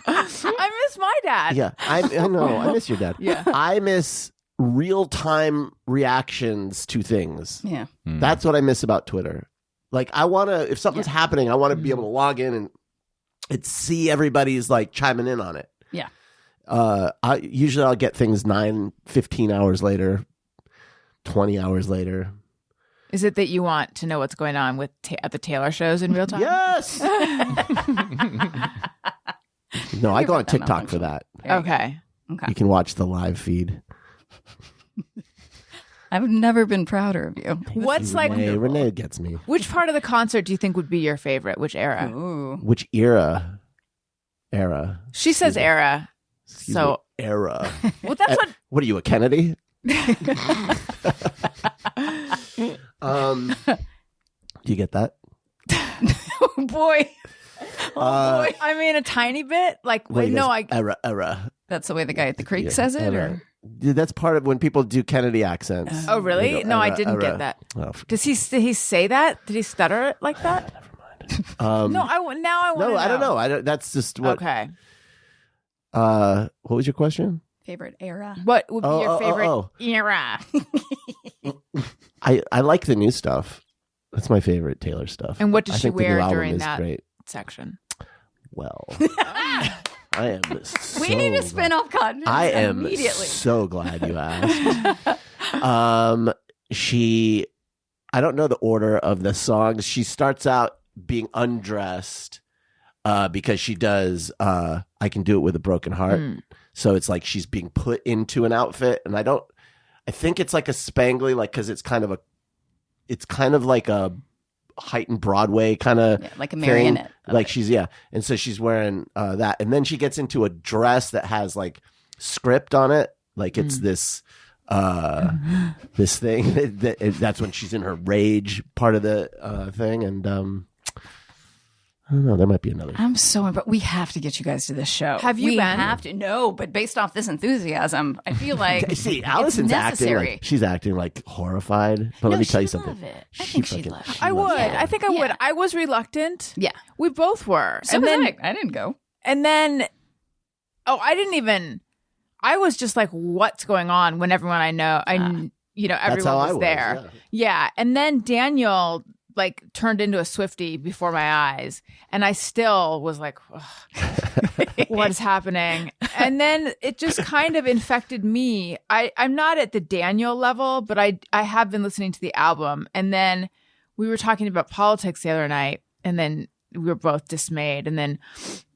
I miss my dad. Yeah, I know. I miss your dad. Yeah. I miss real-time reactions to things. Yeah. That's what I miss about Twitter. Like, I want to, if something's happening, I want to be able to log in and see everybody's like chiming in on it. Yeah. I'll get things 15 hours later, 20 hours later. Is it that you want to know what's going on with at the Taylor shows in real time? Yes. No, I go on TikTok for that. Okay. You can watch the live feed. I've never been prouder of you. What's like? Renee gets me. Which part of the concert do you think would be your favorite? Which era? Ooh. Which era? She says era. Excuse So me, era. well, that's what. What are you, a Kennedy? Do you get that? Oh boy. Oh boy. I mean, a tiny bit. Like, Well, he no, goes, era. That's the way the guy at the creek Yeah, says it? era. Or? Dude, that's part of when people do Kennedy accents. Oh, really? They go, No, I era, didn't era. get that. Oh, Did he say that? Did he stutter it like that? never mind. No, I want to No, I don't know. That's just what. Okay. What was your question? Favorite era? What would be Oh, your oh, favorite oh, era? I like the new stuff. That's my favorite Taylor stuff. And what does I she think the new wear album during is that great. section? Well, I am. We need a spin-off content I am immediately. so glad you asked. I don't know the order of the songs. She starts out being undressed because she does I Can Do It With a Broken Heart. So it's like she's being put into an outfit, and I think it's like a spangly, like, because it's kind of like a heightened Broadway kind of like a marionette. Like and so she's wearing that, and then she gets into a dress that has like script on it, like it's this this thing that's when she's in her rage part of the thing, and I don't know, there might be another. I'm so impressed. We have to get you guys to this show. Have you we been? have to. No, but based off this enthusiasm, I feel like See, it's Allison's acting necessary. like she's acting like horrified. But let me tell you something. Love it. I She think she'd fucking- love it. I would. Yeah. I think I would. Yeah. I was reluctant. Yeah. We both were. So and was then I didn't go. And then, I was just like, what's going on when everyone I know, everyone how I was was, there. Yeah. And then Daniel like turned into a Swiftie before my eyes. And I still was like, what is happening? And then it just kind of infected me. I'm not at the Daniel level, but I have been listening to the album. And then we were talking about politics the other night, and then we were both dismayed. And then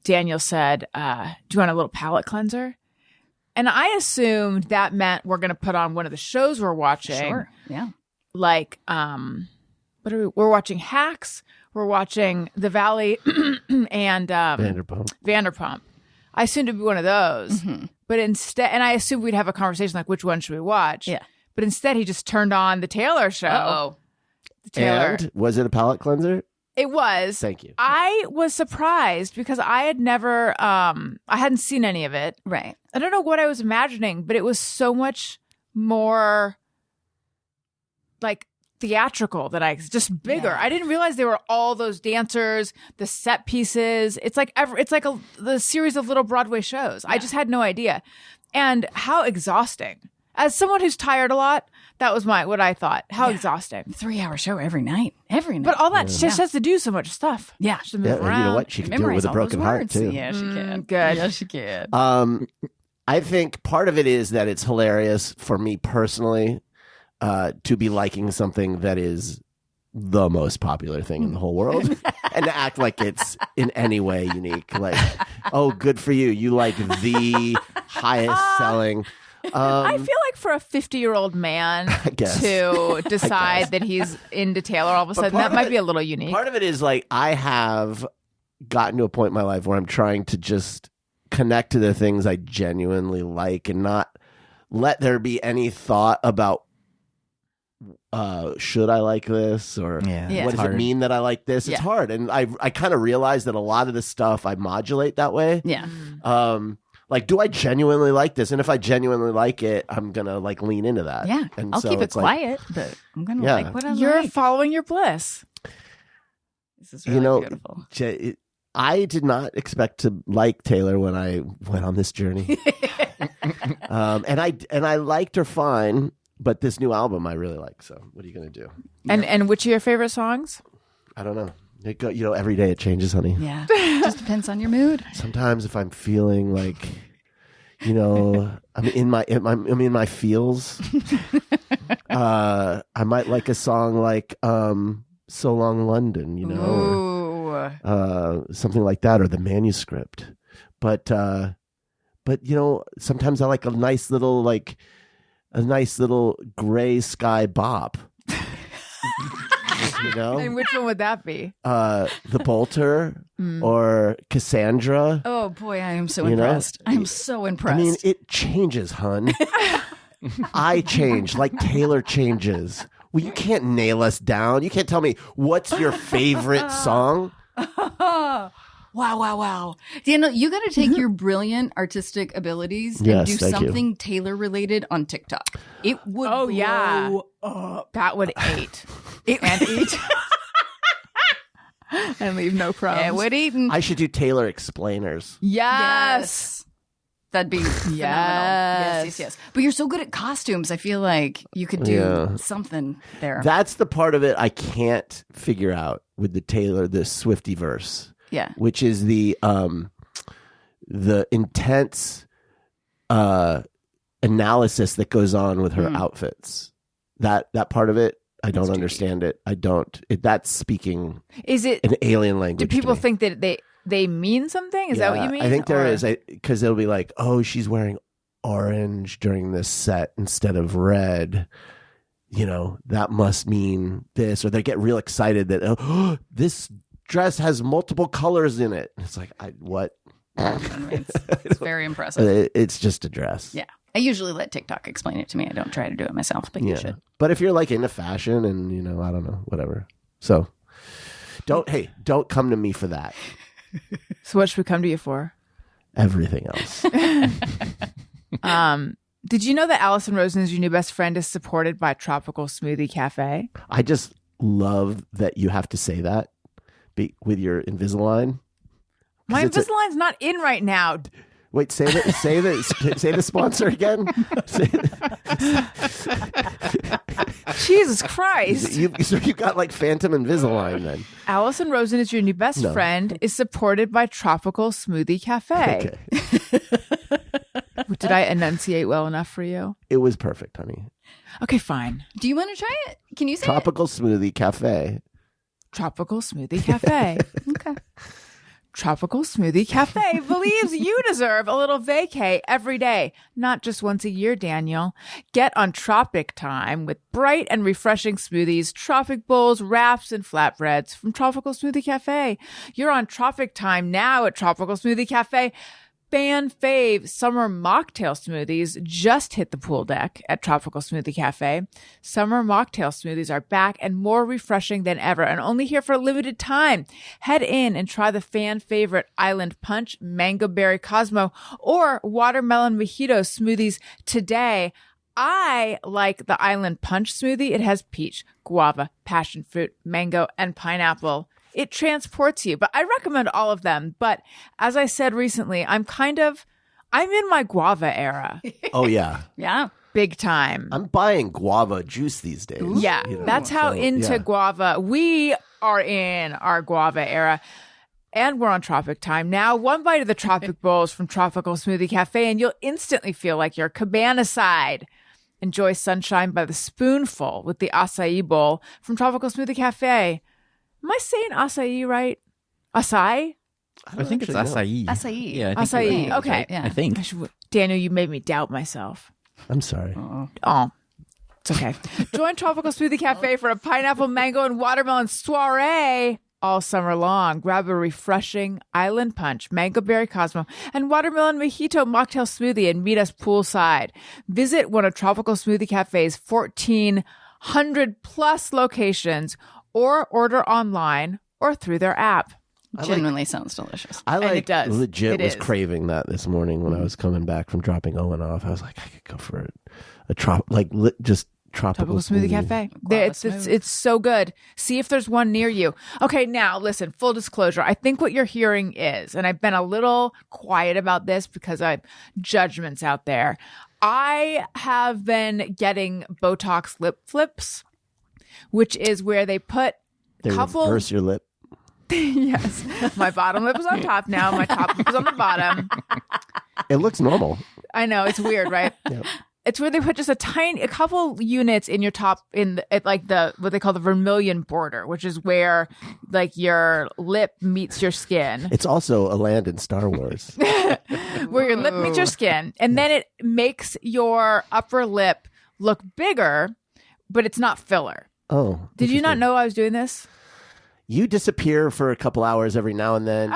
Daniel said, do you want a little palate cleanser? And I assumed that meant we're going to put on one of the shows we're watching. Sure. Yeah. Like, what are we're watching Hacks. We're watching The Valley and Vanderpump. I assumed it'd be one of those. Mm-hmm. But instead, and I assumed we'd have a conversation like, which one should we watch? Yeah. But instead, he just turned on the Taylor show. Uh-oh. The Taylor. And was it a palate cleanser? It was. Thank you. I was surprised because I had never, I hadn't seen any of it. Right. I don't know what I was imagining, but it was so much more like theatrical than just bigger. Yeah. I didn't realize there were all those dancers, the set pieces. It's like the series of little Broadway shows. I just had no idea. And how exhausting. As someone who's tired a lot, that was what I thought. How exhausting. 3-hour show every night. But all that just has to do so much stuff. Yeah. She has to move Yeah, and around. you know what? She can do it Memorize with a all broken those heart words. too. Yeah, she can. Good. Yeah, she can. I think part of it is that it's hilarious for me personally to be liking something that is the most popular thing in the whole world and to act like it's in any way unique. Like, oh, good for you. You like the highest selling. I feel like for a 50-year-old man guess. to decide that he's into Taylor all of a sudden, that might be a little unique. Part of it is like I have gotten to a point in my life where I'm trying to just connect to the things I genuinely like and not let there be any thought about should I like this or Yeah, what does it mean that I like this? It's Yeah. hard. And I kind of realized that a lot of the stuff I modulate that way. Yeah. Like, do I genuinely like this? And if I genuinely like it, I'm going to like lean into that. Yeah. And I'll so keep it it's like, quiet, but I'm going to Yeah. like what I You're like. following your bliss. This is really beautiful. I did not expect to like Taylor when I went on this journey. And I liked her fine, but this new album I really like. So what are you going to do? And which are your favorite songs? I don't know. Every day it changes, honey. Yeah. Just depends on your mood. Sometimes if I'm feeling like, I'm in my feels, I might like a song like So Long London, or something like that, or The Manuscript. But sometimes I like a nice little gray sky bop. And which one would that be? The Bolter or Cassandra. Oh boy, I am so You know? impressed. I am so impressed. I mean, it changes, hun. I change like Taylor changes. Well, you can't nail us down. You can't tell me what's your favorite song. Wow. Daniel, you got to take your brilliant artistic abilities and Yes, do thank you. something Taylor related on TikTok. It would blow up. That would eat. And eat. And leave no crumbs. It would eat. I should do Taylor explainers. Yes. That'd be phenomenal. Yes. But you're so good at costumes. I feel like you could do something there. That's the part of it I can't figure out with the Taylor, the Swiftie verse. Yeah. Which is the intense analysis that goes on with her outfits. That part of it, I don't understand it. That's speaking Is it? an alien language. Do people to me. think that they mean something? Is that what you mean? I think there Or- is, because it'll be like, oh, she's wearing orange during this set instead of red. That must mean this. Or they get real excited that, oh, this dress has multiple colors in it. It's like, what? It's very impressive. It's just a dress. Yeah. I usually let TikTok explain it to me. I don't try to do it myself, but you should. But if you're like into fashion and, I don't know, whatever. So don't come to me for that. So what should we come to you for? Everything else. Did you know that Allison Rosen is your new best friend is supported by Tropical Smoothie Cafe? I just love that you have to say that with your Invisalign. My Invisalign's not in right now. Wait, say the sponsor again. Jesus Christ. So you got like Phantom Invisalign then. Allison Rosen is your new best friend is supported by Tropical Smoothie Cafe. Okay. Did I enunciate well enough for you? It was perfect, honey. Okay, fine. Do you want to try it? Can you say Tropical Smoothie Cafe. Tropical Smoothie Cafe. it? Okay. Tropical Smoothie Cafe believes you deserve a little vacay every day, not just once a year, Daniel. Get on Tropic Time with bright and refreshing smoothies, tropic bowls, wraps, and flatbreads from Tropical Smoothie Cafe. You're on Tropic Time now at Tropical Smoothie Cafe. Fan fave summer mocktail smoothies just hit the pool deck at Tropical Smoothie Cafe. Summer mocktail smoothies are back and more refreshing than ever and only here for a limited time. Head in and try the fan favorite Island Punch, Mango Berry Cosmo, or Watermelon Mojito smoothies today. I like the Island Punch smoothie. It has peach, guava, passion fruit, mango, and pineapple. It transports you, but I recommend all of them. But as I said recently, I'm in my guava era. Oh, yeah. Yeah. Big time. I'm buying guava juice these days. Yeah, that's how into guava. We are in our guava era. And we're on tropic time now. One bite of the tropic bowls from Tropical Smoothie Cafe, and you'll instantly feel like you're cabana-side. Enjoy sunshine by the spoonful with the acai bowl from Tropical Smoothie Cafe. Am I saying acai right? Acai? I think it's acai. Acai. Yeah, I think Acai. you're right. Okay. Yeah. I think. Daniel, you made me doubt myself. I'm sorry. Oh, it's okay. Join Tropical Smoothie Cafe for a pineapple, mango, and watermelon soiree all summer long. Grab a refreshing Island Punch, Mango Berry Cosmo, and Watermelon Mojito mocktail smoothie and meet us poolside. Visit one of Tropical Smoothie Cafe's 1,400 plus locations or order online or through their app. Genuinely sounds delicious. I it does. legit It was is. craving that this morning when I was coming back from dropping Owen off. I was like, I could go for just tropical Smoothie Cafe. It's so good. See if there's one near you. Okay, now listen, full disclosure. I think what you're hearing is, and I've been a little quiet about this because I have judgments out there. I have been getting Botox lip flips, which is where they put They couple reverse your lip. Yes. My bottom lip is on top now. My top lip is on the bottom. It looks normal. I know. It's weird, right? Yep. It's where they put just a couple units in your top what they call the vermilion border, which is where like your lip meets your skin. It's also a land in Star Wars. Where your lip meets your skin. And then it makes your upper lip look bigger, but it's not filler. Oh. Did you not interesting. know I was doing this? You disappear for a couple hours every now and then,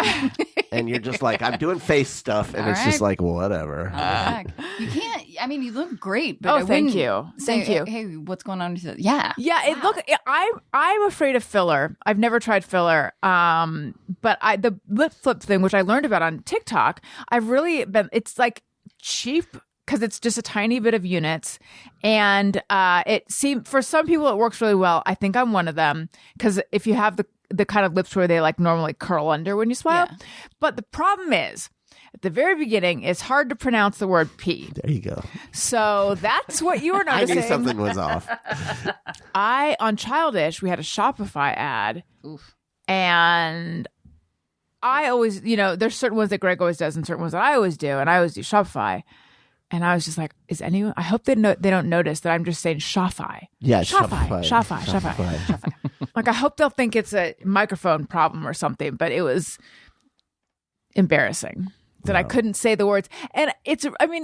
and you're just like, I'm doing face stuff, and All it's just right. like, whatever. You can't. I mean, you look great, but Oh, I thank wouldn't you. say, Thank you. Hey, what's going on? Yeah. Yeah, I'm afraid of filler. I've never tried filler. But the lip flip thing, which I learned about on TikTok, I've really been. It's like cheap because it's just a tiny bit of units, and it seems for some people it works really well. I think I'm one of them because if you have the kind of lips where they like normally curl under when you smile, Yeah. but the problem is. At the very beginning, it's hard to pronounce the word P. There you go. So that's what you were I noticing. knew something was off. On Childish, we had a Shopify ad. And I always, there's certain ones that Greg always does and certain ones that I always do. And I always do Shopify. And I was just like, I hope they don't notice that I'm just saying Shopify. Yeah, Shopify. Like, I hope they'll think it's a microphone problem or something, but it was embarrassing that I couldn't say the words. And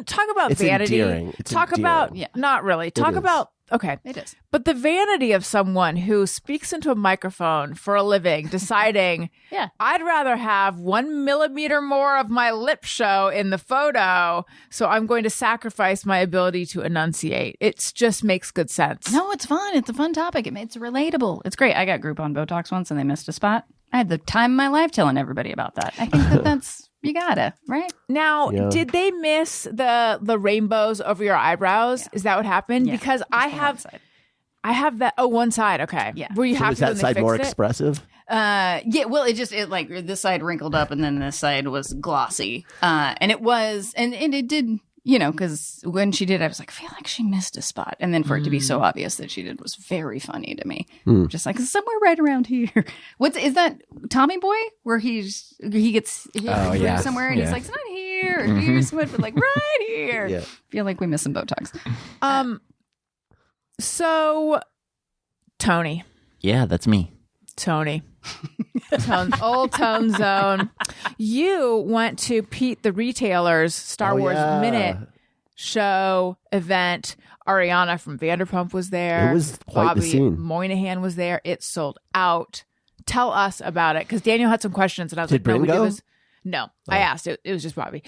talk about It's vanity. endearing. It's Talk about, endearing. not really. Talk is. about, okay. It is. But the vanity of someone who speaks into a microphone for a living, deciding, Yeah. I'd rather have 1 millimeter more of my lip show in the photo, so I'm going to sacrifice my ability to enunciate. It just makes good sense. No, it's fun. It's a fun topic. It's relatable. It's great. I got Groupon Botox once and they missed a spot. I had the time of my life telling everybody about that. I think that's, you gotta, right? Now, Yeah. did they miss the rainbows over your eyebrows? Is that what happened? Yeah, Because just I the one have side. that. Oh, one side. Okay. Yeah. Were you So happy was that when they side fixed more it? expressive? Yeah, well, it like this side wrinkled up and then this side was glossy. And it was, and it did, because when she did, I was like, I feel like she missed a spot. And then for it to be so obvious that she did was very funny to me. Just like, somewhere right around here. Is that Tommy Boy where he gets hit yeah. somewhere and he's Yeah. like, it's not here or here, somewhere, but like right here. Yeah. Feel like we miss some Botox. So, Tony. Yeah, that's me. Old Tone Zone. You went to Pete the Retailer's Star Oh, Wars yeah. Minute show event. Ariana from Vanderpump was there. It was quite the Bobby scene. Moynihan was there. It sold out. Tell us about it, because Daniel had some questions, and I was Did like, "No, Bryn go? No, I asked. It was just Bobby.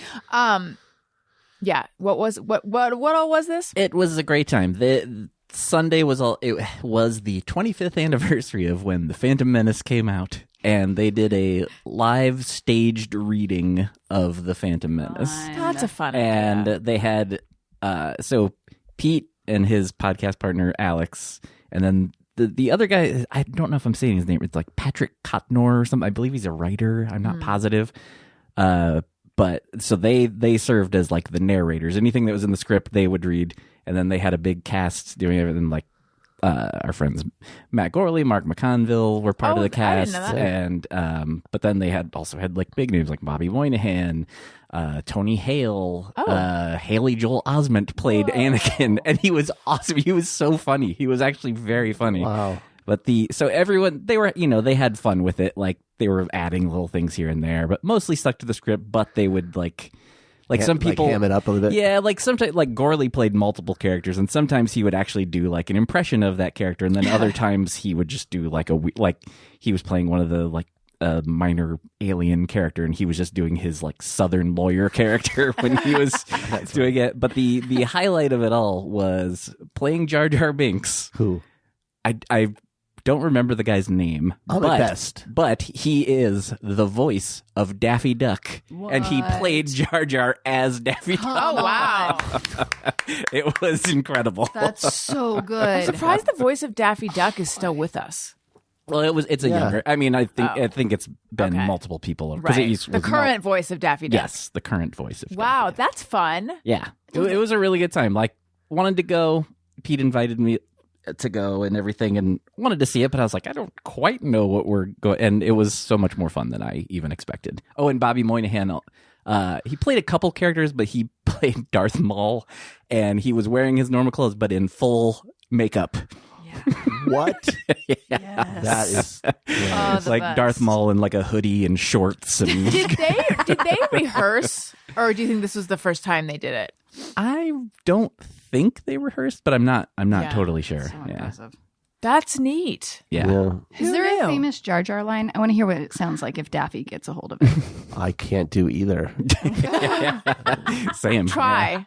Yeah. What all was this? It was a great time. The Sunday it was the 25th anniversary of when The Phantom Menace came out, and they did a live staged reading of The Phantom Menace. That's a fun And idea. they had so Pete and his podcast partner Alex, and then the other guy, I don't know if I'm saying his name. It's like Patrick Cotnor or something. I believe he's a writer. I'm not positive. But so they served as like the narrators. Anything that was in the script, they would read, and then they had a big cast doing everything. Like our friends Matt Gorley, Mark McConville were part of the cast, and but then they also had like big names like Bobby Moynihan, Tony Hale, Haley Joel Osment played Anakin, and he was awesome. He was so funny. He was actually very funny. Wow. But so everyone, they were, they had fun with it. Like they were adding little things here and there, but mostly stuck to the script. But they would like some people ham it up a little bit. Yeah, like sometimes like Gorley played multiple characters, and sometimes he would actually do like an impression of that character, and then other times he would just do like he was playing one of the like a minor alien character, and he was just doing his like Southern lawyer character when he was doing it. But the highlight of it all was playing Jar Jar Binks. Who? I don't remember the guy's name. But he is the voice of Daffy Duck. What? And he played Jar Jar as Daffy Duck. Oh, wow. It was incredible. That's so good. I'm surprised the voice of Daffy Duck is still with us. Well, it's a younger. I mean, I think it's been multiple people. Right. The current voice of Daffy Duck. Yes, the current voice of Daffy Wow, Duck. that's fun. Yeah. It was a really good time. Like, wanted to go. Pete invited me to go and everything, and wanted to see it, but I was like, I don't quite know what we're going, and it was so much more fun than I even expected. Oh, and Bobby Moynihan, he played a couple characters, but he played Darth Maul, and he was wearing his normal clothes, but in full makeup. What? Yes. That is It's like best. Darth Maul in like a hoodie and shorts. And Did they rehearse, or do you think this was the first time they did it? I don't think they rehearsed, but I'm not Yeah. totally sure. So Yeah. impressive. That's neat. Yeah. Yeah. Is Who there knew? a famous Jar Jar line? I want to hear what it sounds like if Daffy gets a hold of it. I can't do either. Same. Try.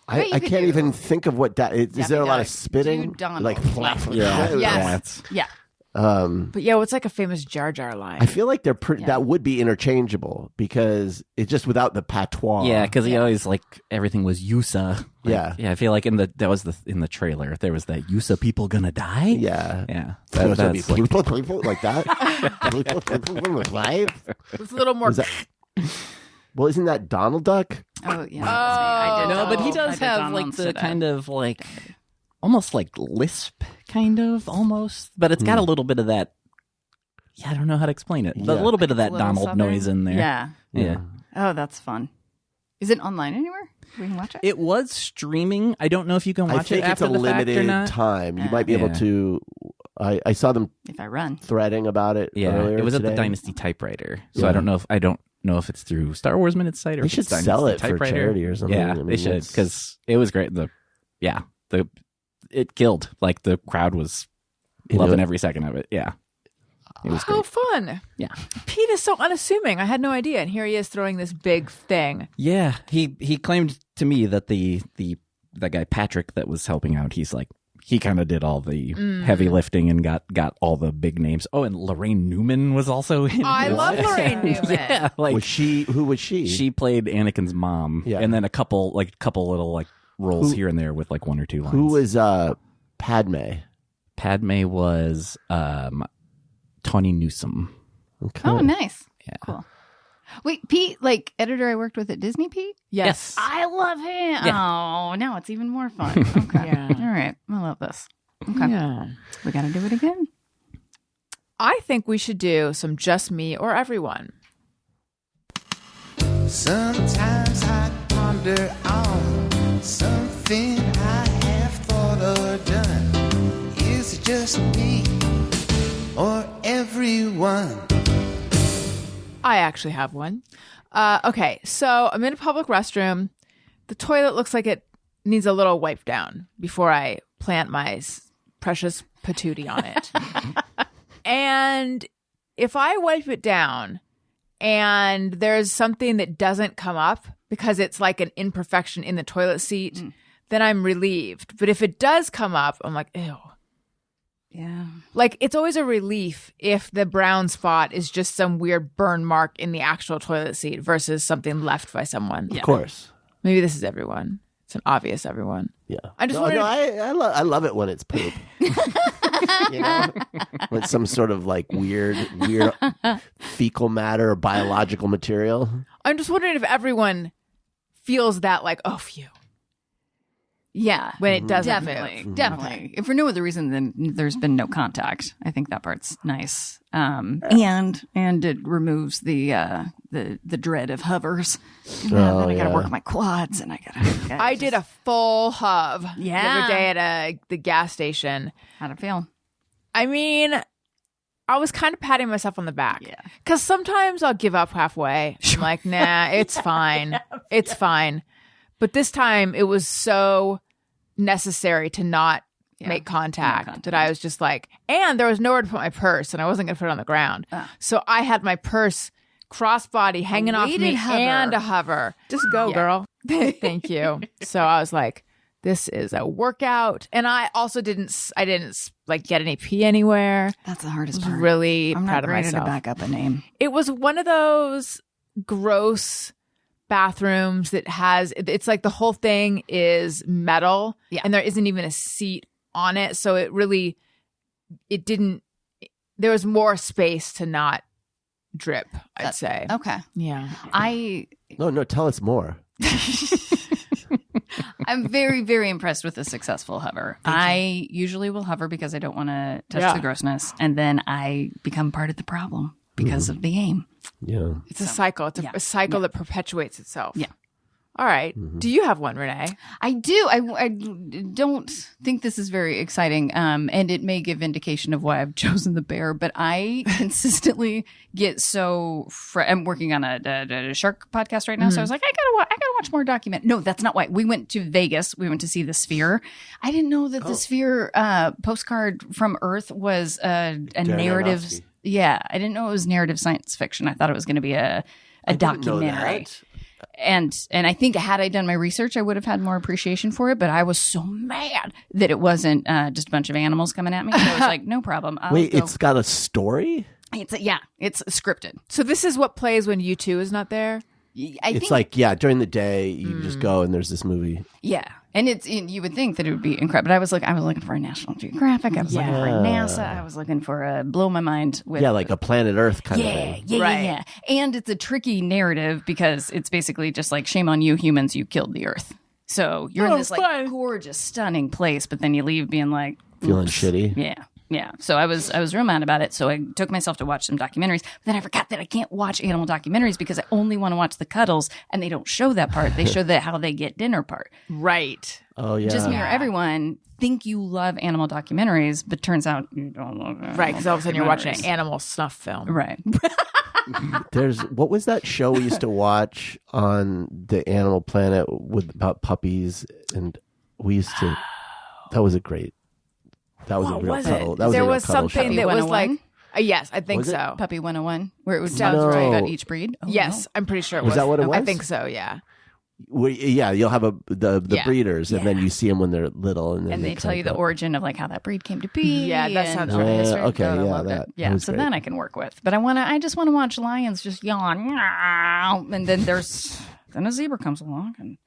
bet you I could can't do even think of what that is. Is Daffy there a lot Duck. of spitting? Do Donald. Like flap. Yeah. Yes. Yeah. But yeah, what's like a famous Jar Jar line? I feel like they're that would be interchangeable because it's just without the patois. Yeah, because he always like everything was Yusa. Like, Yeah. yeah. I feel like in the trailer there was that Yusa people gonna die. Yeah. Yeah. That would be That's like, like that. Live? It's a little more. Was that- Well, isn't that Donald Duck? Oh, yeah. I did no, but he Donald. does I did have Donald like the instead. kind of like almost like lisp, kind of almost, but it's got a little bit of that. Yeah, I don't know how to explain it. But a little bit of that Little Donald Southern. noise in there. Yeah. Yeah. Oh, that's fun. Is it online anywhere? We can watch it. It was streaming. I don't know if you can I watch it think it's after a the fact or limited not. time. You might be able Yeah. to. I saw them If I run. threading about it. Yeah, earlier it was today. at the Dynasty Typewriter. So Yeah. I don't know if it's through Star Wars Minute site or They if should it's Dynasty sell it for Typewriter. charity or something. Yeah, I mean, they should that's- because it was great. It killed. Like the crowd was loving every second of it. Yeah, it was How great. fun. Yeah, Pete is so unassuming. I had no idea. And here he is throwing this big thing. yeah. He claimed to me that that guy Patrick that was helping out. He's like he kind of did all the heavy lifting and got all the big names. Oh, and Lorraine Newman was also in. I it. love Lorraine Newman. Yeah, like Was she? Who was she? she played Anakin's mom, Yeah. and then a couple little like roles here and there with like one or two lines. Who was Padme? Padme was Tawny Newsome. Okay. Oh, nice. Yeah. Cool. Wait, Pete, like editor I worked with at Disney, Pete? Yes. I love him. Yeah. Oh, now it's even more fun. Okay. Yeah. All right. I love this. Okay. Yeah. We got to do it again. I think we should do some Just Me or Everyone. Sometimes I ponder on something I have thought or done. Is it just me or everyone? I actually have one. Okay, so I'm in a public restroom. The toilet looks like it needs a little wipe down before I plant my precious patootie on it. And if I wipe it down and there's something that doesn't come up because it's like an imperfection in the toilet seat, then I'm relieved. But if it does come up, I'm like, ew. Yeah. Like, it's always a relief if the brown spot is just some weird burn mark in the actual toilet seat versus something left by someone. Of course. Maybe this is everyone. It's an obvious, everyone. Yeah. I just no, wondered no, I love it when it's poop. You know? When it's some sort of like weird fecal matter or biological material. I'm just wondering if everyone feels that like, oh, phew. Yeah. When it doesn't Definitely. move. Definitely. If for no other reason than there's been no contact. I think that part's nice. And it removes the dread of hovers. Then I gotta work my quads and I gotta I did a full hov the Yeah. other day at the gas station. How'd it feel? I mean, I was kind of patting myself on the back. Yeah. Because sometimes I'll give up halfway. I'm like, nah, it's fine. It's fine. But this time it was so necessary to not make contact that I was just like, and there was nowhere to put my purse and I wasn't going to put it on the ground. So I had my purse crossbody hanging off me hover. and a hover. Just go, girl. Thank you. So I was like, this is a workout. And I also didn't like get any pee anywhere. That's the hardest I was part. really I'm proud not of ready myself. to back up a name. It was one of those gross bathrooms that it's like the whole thing is metal and there isn't even a seat on it. So there was more space to not drip, I'd say. Okay. Yeah. No, tell us more. I'm very, very impressed with the successful hover. I usually will hover because I don't want to touch the grossness. And then I become part of the problem because of the aim. Yeah. It's a cycle. It's a cycle that perpetuates itself. Yeah. All right. Do you have one, Renee? I do. I don't think this is very exciting, and it may give indication of why I've chosen the bear. But I consistently get so. I'm working on a shark podcast right now, so I was like, I gotta watch more document. No, that's not why. We went to Vegas. We went to see the Sphere. I didn't know that the Sphere postcard from Earth was a narrative. Aronofsky. Yeah, I didn't know it was narrative science fiction. I thought it was going to be a documentary. And I think had I done my research, I would have had more appreciation for it. But I was so mad that it wasn't just a bunch of animals coming at me. So I was like, no problem. Wait, it's got a story? It's scripted. So this is what plays when U2 is not there? I It's think, like, during the day, you just go and there's this movie. yeah. And you would think that it would be incredible. But I was looking for a National Geographic. I was looking for a NASA. I was looking for a blow my mind with. Yeah, like a Planet Earth kind of thing. Yeah. And it's a tricky narrative because it's basically just like, shame on you humans, you killed the Earth. So you're in this like gorgeous, stunning place, but then you leave being like, Feeling oops. shitty. Yeah. So I was real mad about it. So I took myself to watch some documentaries. But then I forgot that I can't watch animal documentaries because I only want to watch the cuddles, and they don't show that part. They show the how they get dinner part. Right. Oh, yeah. Just mirror everyone think you love animal documentaries, but turns out you don't love animal Right. Because all of a sudden you're watching an documentaries. animal snuff film. Right. What was that show we used to watch on the Animal Planet about puppies? And we used to, that was a real cuddle. That was there a real was cuddle something show. that was 101? like, yes, I think Was it? so. Puppy 101, where it would Sounds tell right. about each breed. Oh, Yes, no. I'm pretty sure it Was was. that what it I was? think so, yeah. You'll have the Yeah. breeders, and then you see them when they're little, and then And they tell kind you of the go- origin of like how that breed came to be. Yeah, that and sounds all the right. history. Okay, God, I yeah, loved it. that Yeah, was so great. then I can work with. But I just want to watch lions just yawn, and then then a zebra comes along and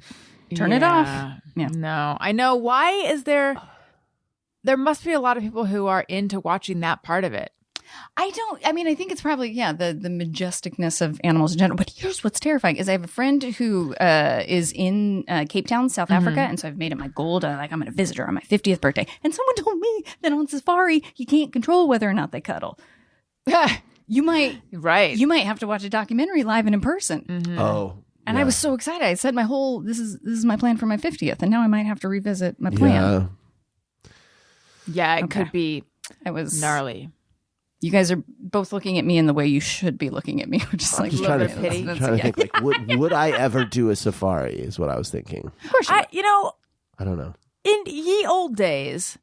turn it off. Yeah. No, I know. Why is there must be a lot of people who are into watching that part of it. I think it's probably, the majesticness of animals in general. But here's what's terrifying is I have a friend who is in Cape Town, South Africa. And so I've made it my goal to, I'm going to visit her on my 50th birthday. And someone told me that on safari, you can't control whether or not they cuddle. You might have to watch a documentary live and in person. Oh. And I was so excited. I said this is my plan for my 50th. And now I might have to revisit my plan. Yeah, it Okay. could be I was gnarly. You guys are both looking at me in the way you should be looking at me, which is like Just little trying bit to, pity. trying to think, like, would I ever do a safari? Is what I was thinking. Of course, I don't know. in ye old days,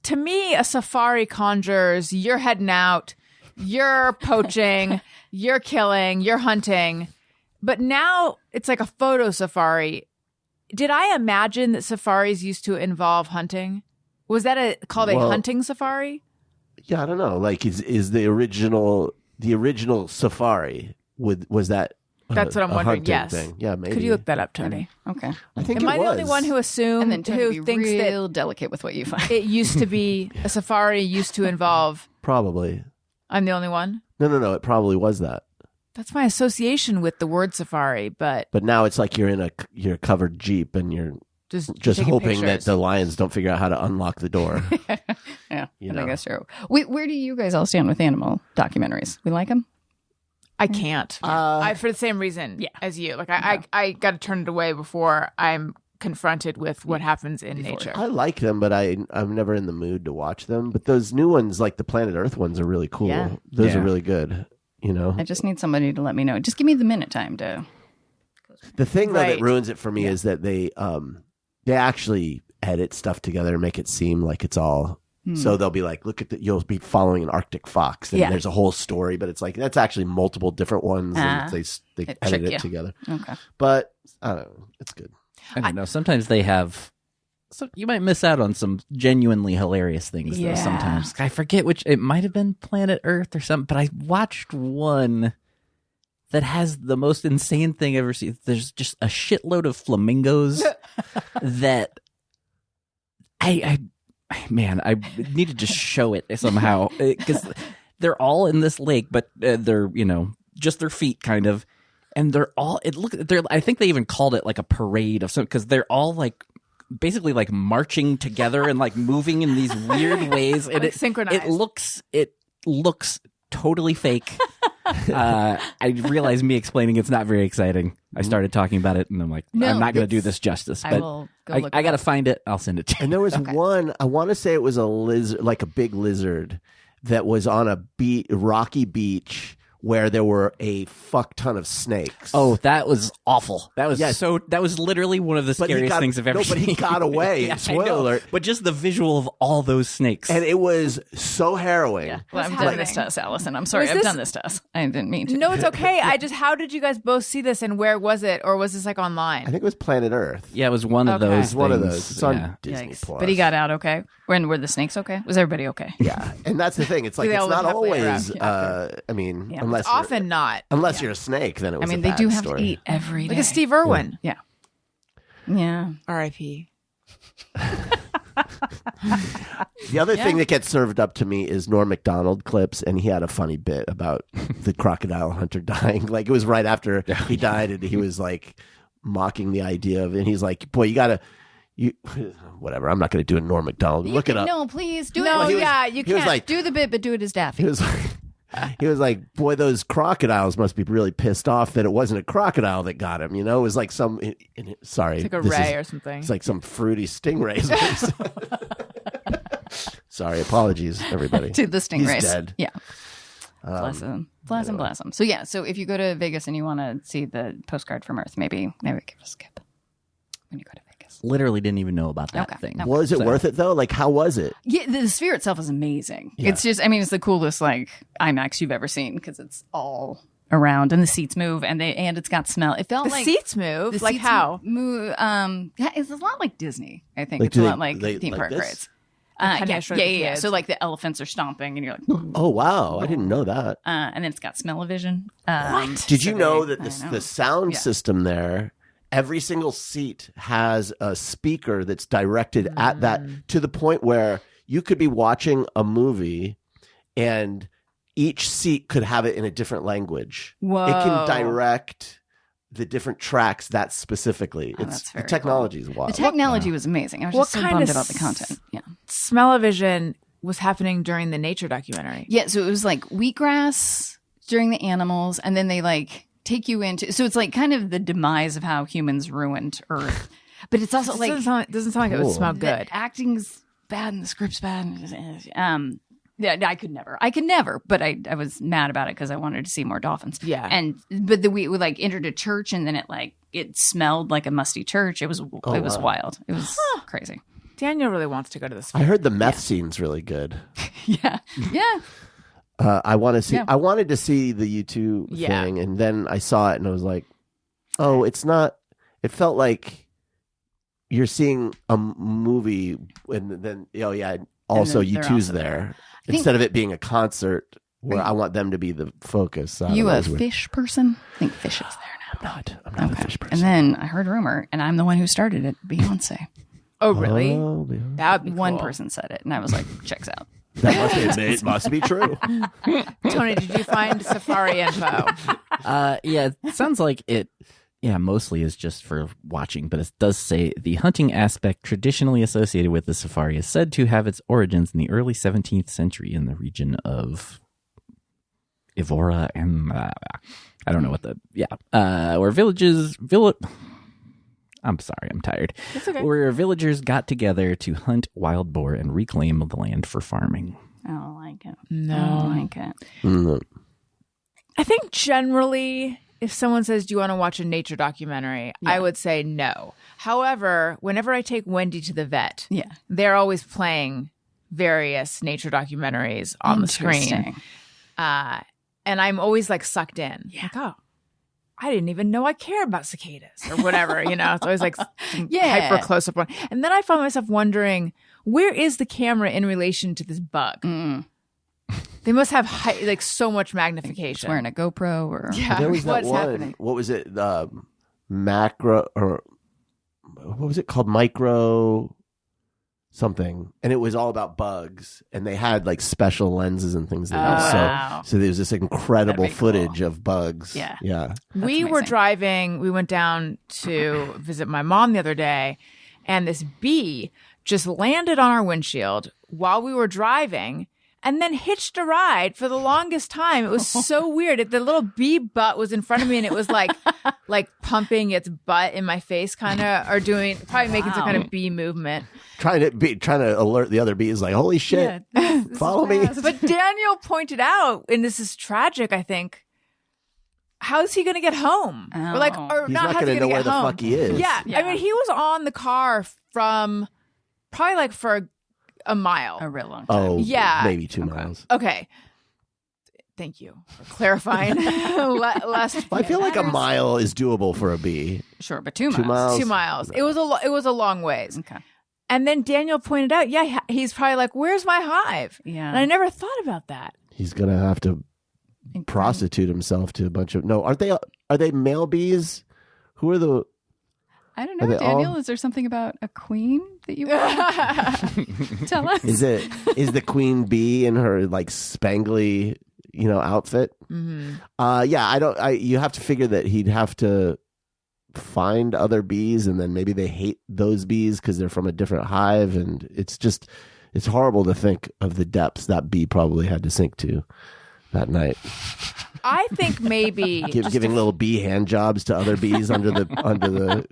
to me, a safari conjures you're heading out, you're poaching, you're killing, you're hunting. But now it's like a photo safari. Did I imagine that safaris used to involve hunting? Was that called a hunting safari? Yeah, I don't know. Like, is the original safari was that That's what I'm wondering. hunting Yes. thing. Yeah, maybe. Could you look that up, Tony? Okay. I think Am it I was. the only one who assumed, And then Tony, who be thinks real that delicate with what you find. it used to be a safari used to involve? Probably. I'm the only one. No. It probably was that. That's my association with the word safari, but But now it's like you're in a covered Jeep and you're just just taking hoping that pictures. the lions don't figure out how to unlock the door. Yeah, You I know. think that's true. Where do you guys all stand with animal documentaries? We like them? I can't. I for the same reason as you. Like I got to turn it away before I'm confronted with what happens in nature. I like them, but I'm never in the mood to watch them. But those new ones, like the Planet Earth ones, are really cool. Yeah. Those Yeah. are really good. You know, I just need somebody to let me know. Just give me the minute time to. the thing though that Right. ruins it for me is that they actually edit stuff together and make it seem like it's all. So they'll be like, look at you'll be following an Arctic fox, and Yeah. there's a whole story, but it's like that's actually multiple different ones, and they it edit trick it you. together. Okay. But I don't know, it's good. I don't know. Sometimes they have. So you might miss out on some genuinely hilarious things. Yeah. Though, sometimes I forget which. It might have been Planet Earth or something. But I watched one that has the most insane thing I've ever seen. There's just a shitload of flamingos that I need to just show it somehow because they're all in this lake, but they're just their feet kind of, and they're all I think they even called it like a parade of some because they're all like basically like marching together and like moving in these weird ways, and Like synchronized. It looks totally fake. I realize me explaining it's not very exciting. I started talking about it, and I'm like, No, I'm not going to do it's- this justice. I But will go I look got to it up. find it. I'll send it to you. And there was one, I want to say it was a lizard, like a big lizard, that was on a rocky beach where there were a fuck ton of snakes. Oh, that was awful. That was Yes. that was literally one of the But he scariest got- things I've ever no, seen. but he got away. Yeah, I Spoiler know. alert. But just the visual of all those snakes. And it was so harrowing. Well, What's I've done this happening? to us, Allison. I'm sorry. Was I've this- done this to us. I didn't mean to. No, it's okay. How did you guys both see this, and where was it, or was this like online? I think it was Planet Earth. yeah, it was one of Okay. those. It's one of things. those. It's on Yeah. Disney Yikes. Plus. But he got out okay. Were the snakes okay? Was everybody okay? Yeah, and that's the thing. It's like They it's all not live happily always. ever I mean, Yeah. unless It's often not. unless you're a snake, then it I was. mean, a they bad do have story. to eat every day. Like a Steve Irwin. Yeah. Yeah. R.I.P. The other thing that gets served up to me is Norm Macdonald clips, and he had a funny bit about the crocodile hunter dying. Like it was right after he died, and he was like mocking the idea of, and he's like, "Boy, whatever." I'm not going to do a Norm Macdonald. Look it up. No, please do No, it. he was- yeah, you he was can't. like- Do the bit, but do it as Daffy. He was like, "Boy, those crocodiles must be really pissed off that it wasn't a crocodile that got him." You know, it was like sorry, Like a this ray is- or something. It's like some fruity stingray. is what he said. Sorry, apologies, everybody. To the stingrays. He's dead. Yeah. Bless him. Bless him, bless him. So, yeah. So, if you go to Vegas and you want to see the postcard from Earth, maybe give it a skip when you go to Vegas. Literally didn't even know about that Okay. thing. Okay. Was it So- worth it though? Like, how was it? Yeah, the sphere itself is amazing. Yeah. It's just, I mean, it's the coolest like IMAX you've ever seen because it's all around and the seats move and it's got smell. It felt the like seats move. the Like seats how? Move, yeah, it's a lot like Disney. I think Like, it's do a they- lot like they- theme like park this? rides. Kinda Yeah, show yeah, the yeah. kids. So like the elephants are stomping, and you're like, Oh wow, I didn't know that. and then it's got smell-o-vision. Did you know that I know. the sound Yeah. system there? Every single seat has a speaker that's directed at that to the point where you could be watching a movie and each seat could have it in a different language. Whoa. It can direct the different tracks that specifically. Oh, It's that's the very technology is wild. The technology was amazing. I was What just so kind bummed of about the content. Yeah. Smell-o-vision was happening during the nature documentary. Yeah, so it was like wheatgrass during the animals, and then they like take you into. So it's like kind of the demise of how humans ruined Earth, but it's also like doesn't sound like it would smell the good. acting's bad and the script's bad. Yeah, I could never. But I was mad about it because I wanted to see more dolphins. Yeah. But we like entered a church, and then it smelled like a musty church. It was wow. wild. It was crazy. Daniel really wants to go to this. I heard the meth scene's really good. Yeah, yeah. I want to see. Yeah. I wanted to see the U2 Yeah. thing, and then I saw it, and I was like, "Oh, it's not." It felt like you're seeing a movie, and then also then they're U2's also there I think- instead of it being a concert. where I want them to be the focus. You a fish person? I think fish is there now. I'm not a fish person. And then I heard a rumor, and I'm the one who started it, Beyonce. Oh, really? Oh, yeah. That would be One cool. person said it, and I was like, checks out. It must be true. Tony, did you find safari info? Yeah, it sounds like it. Yeah, mostly is just for watching, but it does say the hunting aspect traditionally associated with the safari is said to have its origins in the early 17th century in the region of Evora and I don't know what where I'm sorry, I'm tired. That's okay. Where villagers got together to hunt wild boar and reclaim the land for farming. I don't like it. No. I don't like it. Mm. I think generally, if someone says, do you want to watch a nature documentary? I would say no. However, whenever I take Wendy to the vet, they're always playing various nature documentaries on the screen. Interesting. And I'm always like sucked in. Yeah. Like, oh, I didn't even know I cared about cicadas or whatever. It's always like hyper close up one. And then I find myself wondering, where is the camera in relation to this bug? They must have so much magnification. It's wearing a GoPro or There was that what's one. happening? What was it? Macro or what was it called? Micro something, and it was all about bugs, and they had like special lenses and things. wow. So there was this incredible That'd be footage cool. of bugs. Yeah. We were amazing. driving. We went down to visit my mom the other day, and this bee just landed on our windshield while we were driving and then hitched a ride for the longest time. It was so weird. The little bee butt was in front of me, and it was like pumping its butt in my face, kind of, or probably making some kind of bee movement. Trying to alert the other bees, like, holy shit, follow me. But Daniel pointed out, and this is tragic, I think, how's he going to get home? Oh. Or He's not not how's going he to know gonna where get the home? fuck he is. Yeah. Yeah. I mean, he was on the car from probably for a mile. a real long time. Oh, Yeah. maybe 2 miles. Okay. Thank you for clarifying. Last I feel like a mile is doable for a bee. Sure, but 2 2 miles. 2 miles. It was a long ways. Okay. And then Daniel pointed out, he's probably like, where's my hive? Yeah. And I never thought about that. He's gonna have to prostitute himself to a bunch of Are they male bees? Who are the? I don't Are know, they all- Daniel. Is there something about a queen that you want? Tell us. Is the queen bee in her like spangly outfit? Mm-hmm. You have to figure that he'd have to find other bees, and then maybe they hate those bees because they're from a different hive, and it's horrible to think of the depths that bee probably had to sink to that night. I think maybe Giving little bee hand jobs to other bees under the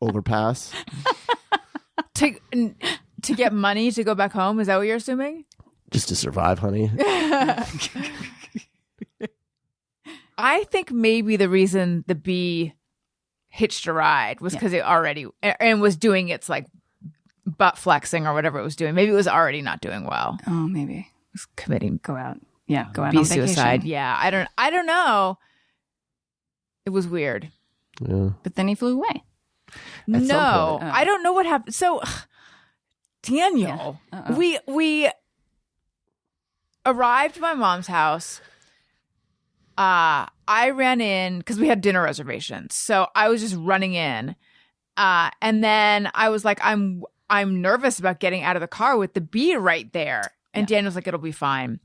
overpass. to get money to go back home. Is that what you're assuming? Just to survive, honey. I think maybe the reason the bee hitched a ride was because it already and was doing its like butt flexing or whatever it was doing. Maybe it was already not doing well. Oh, maybe. It was committing Go out. Yeah, go out bee on vacation. suicide. Yeah, I don't know. It was weird. Yeah. But then he flew away. At some No, point. I don't know what happened. So, Daniel, we arrived at my mom's house. I ran in because we had dinner reservations, so I was just running in, and then I was like, I'm nervous about getting out of the car with the bee right there, and Daniel's like, it'll be fine.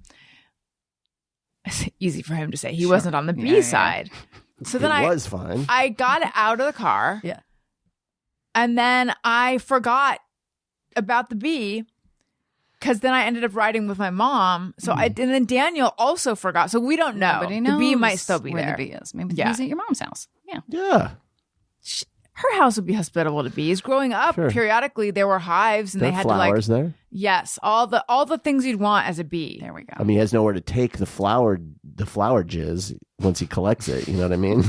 It's easy for him to say. He wasn't on the bee side. So then It was fine. I got out of the car. Yeah. And then I forgot about the bee because then I ended up riding with my mom. So and then Daniel also forgot. So we don't know. Nobody knows The bee might still be where there. the bee is. Maybe Yeah. he's at your mom's house. Yeah. Yeah. Her house would be hospitable to bees. Growing up, Sure. periodically there were hives and There they are had flowers to there. yes, all the things you'd want as a bee. There we go. I mean, he has nowhere to take the flower jizz once he collects it. You know what I mean?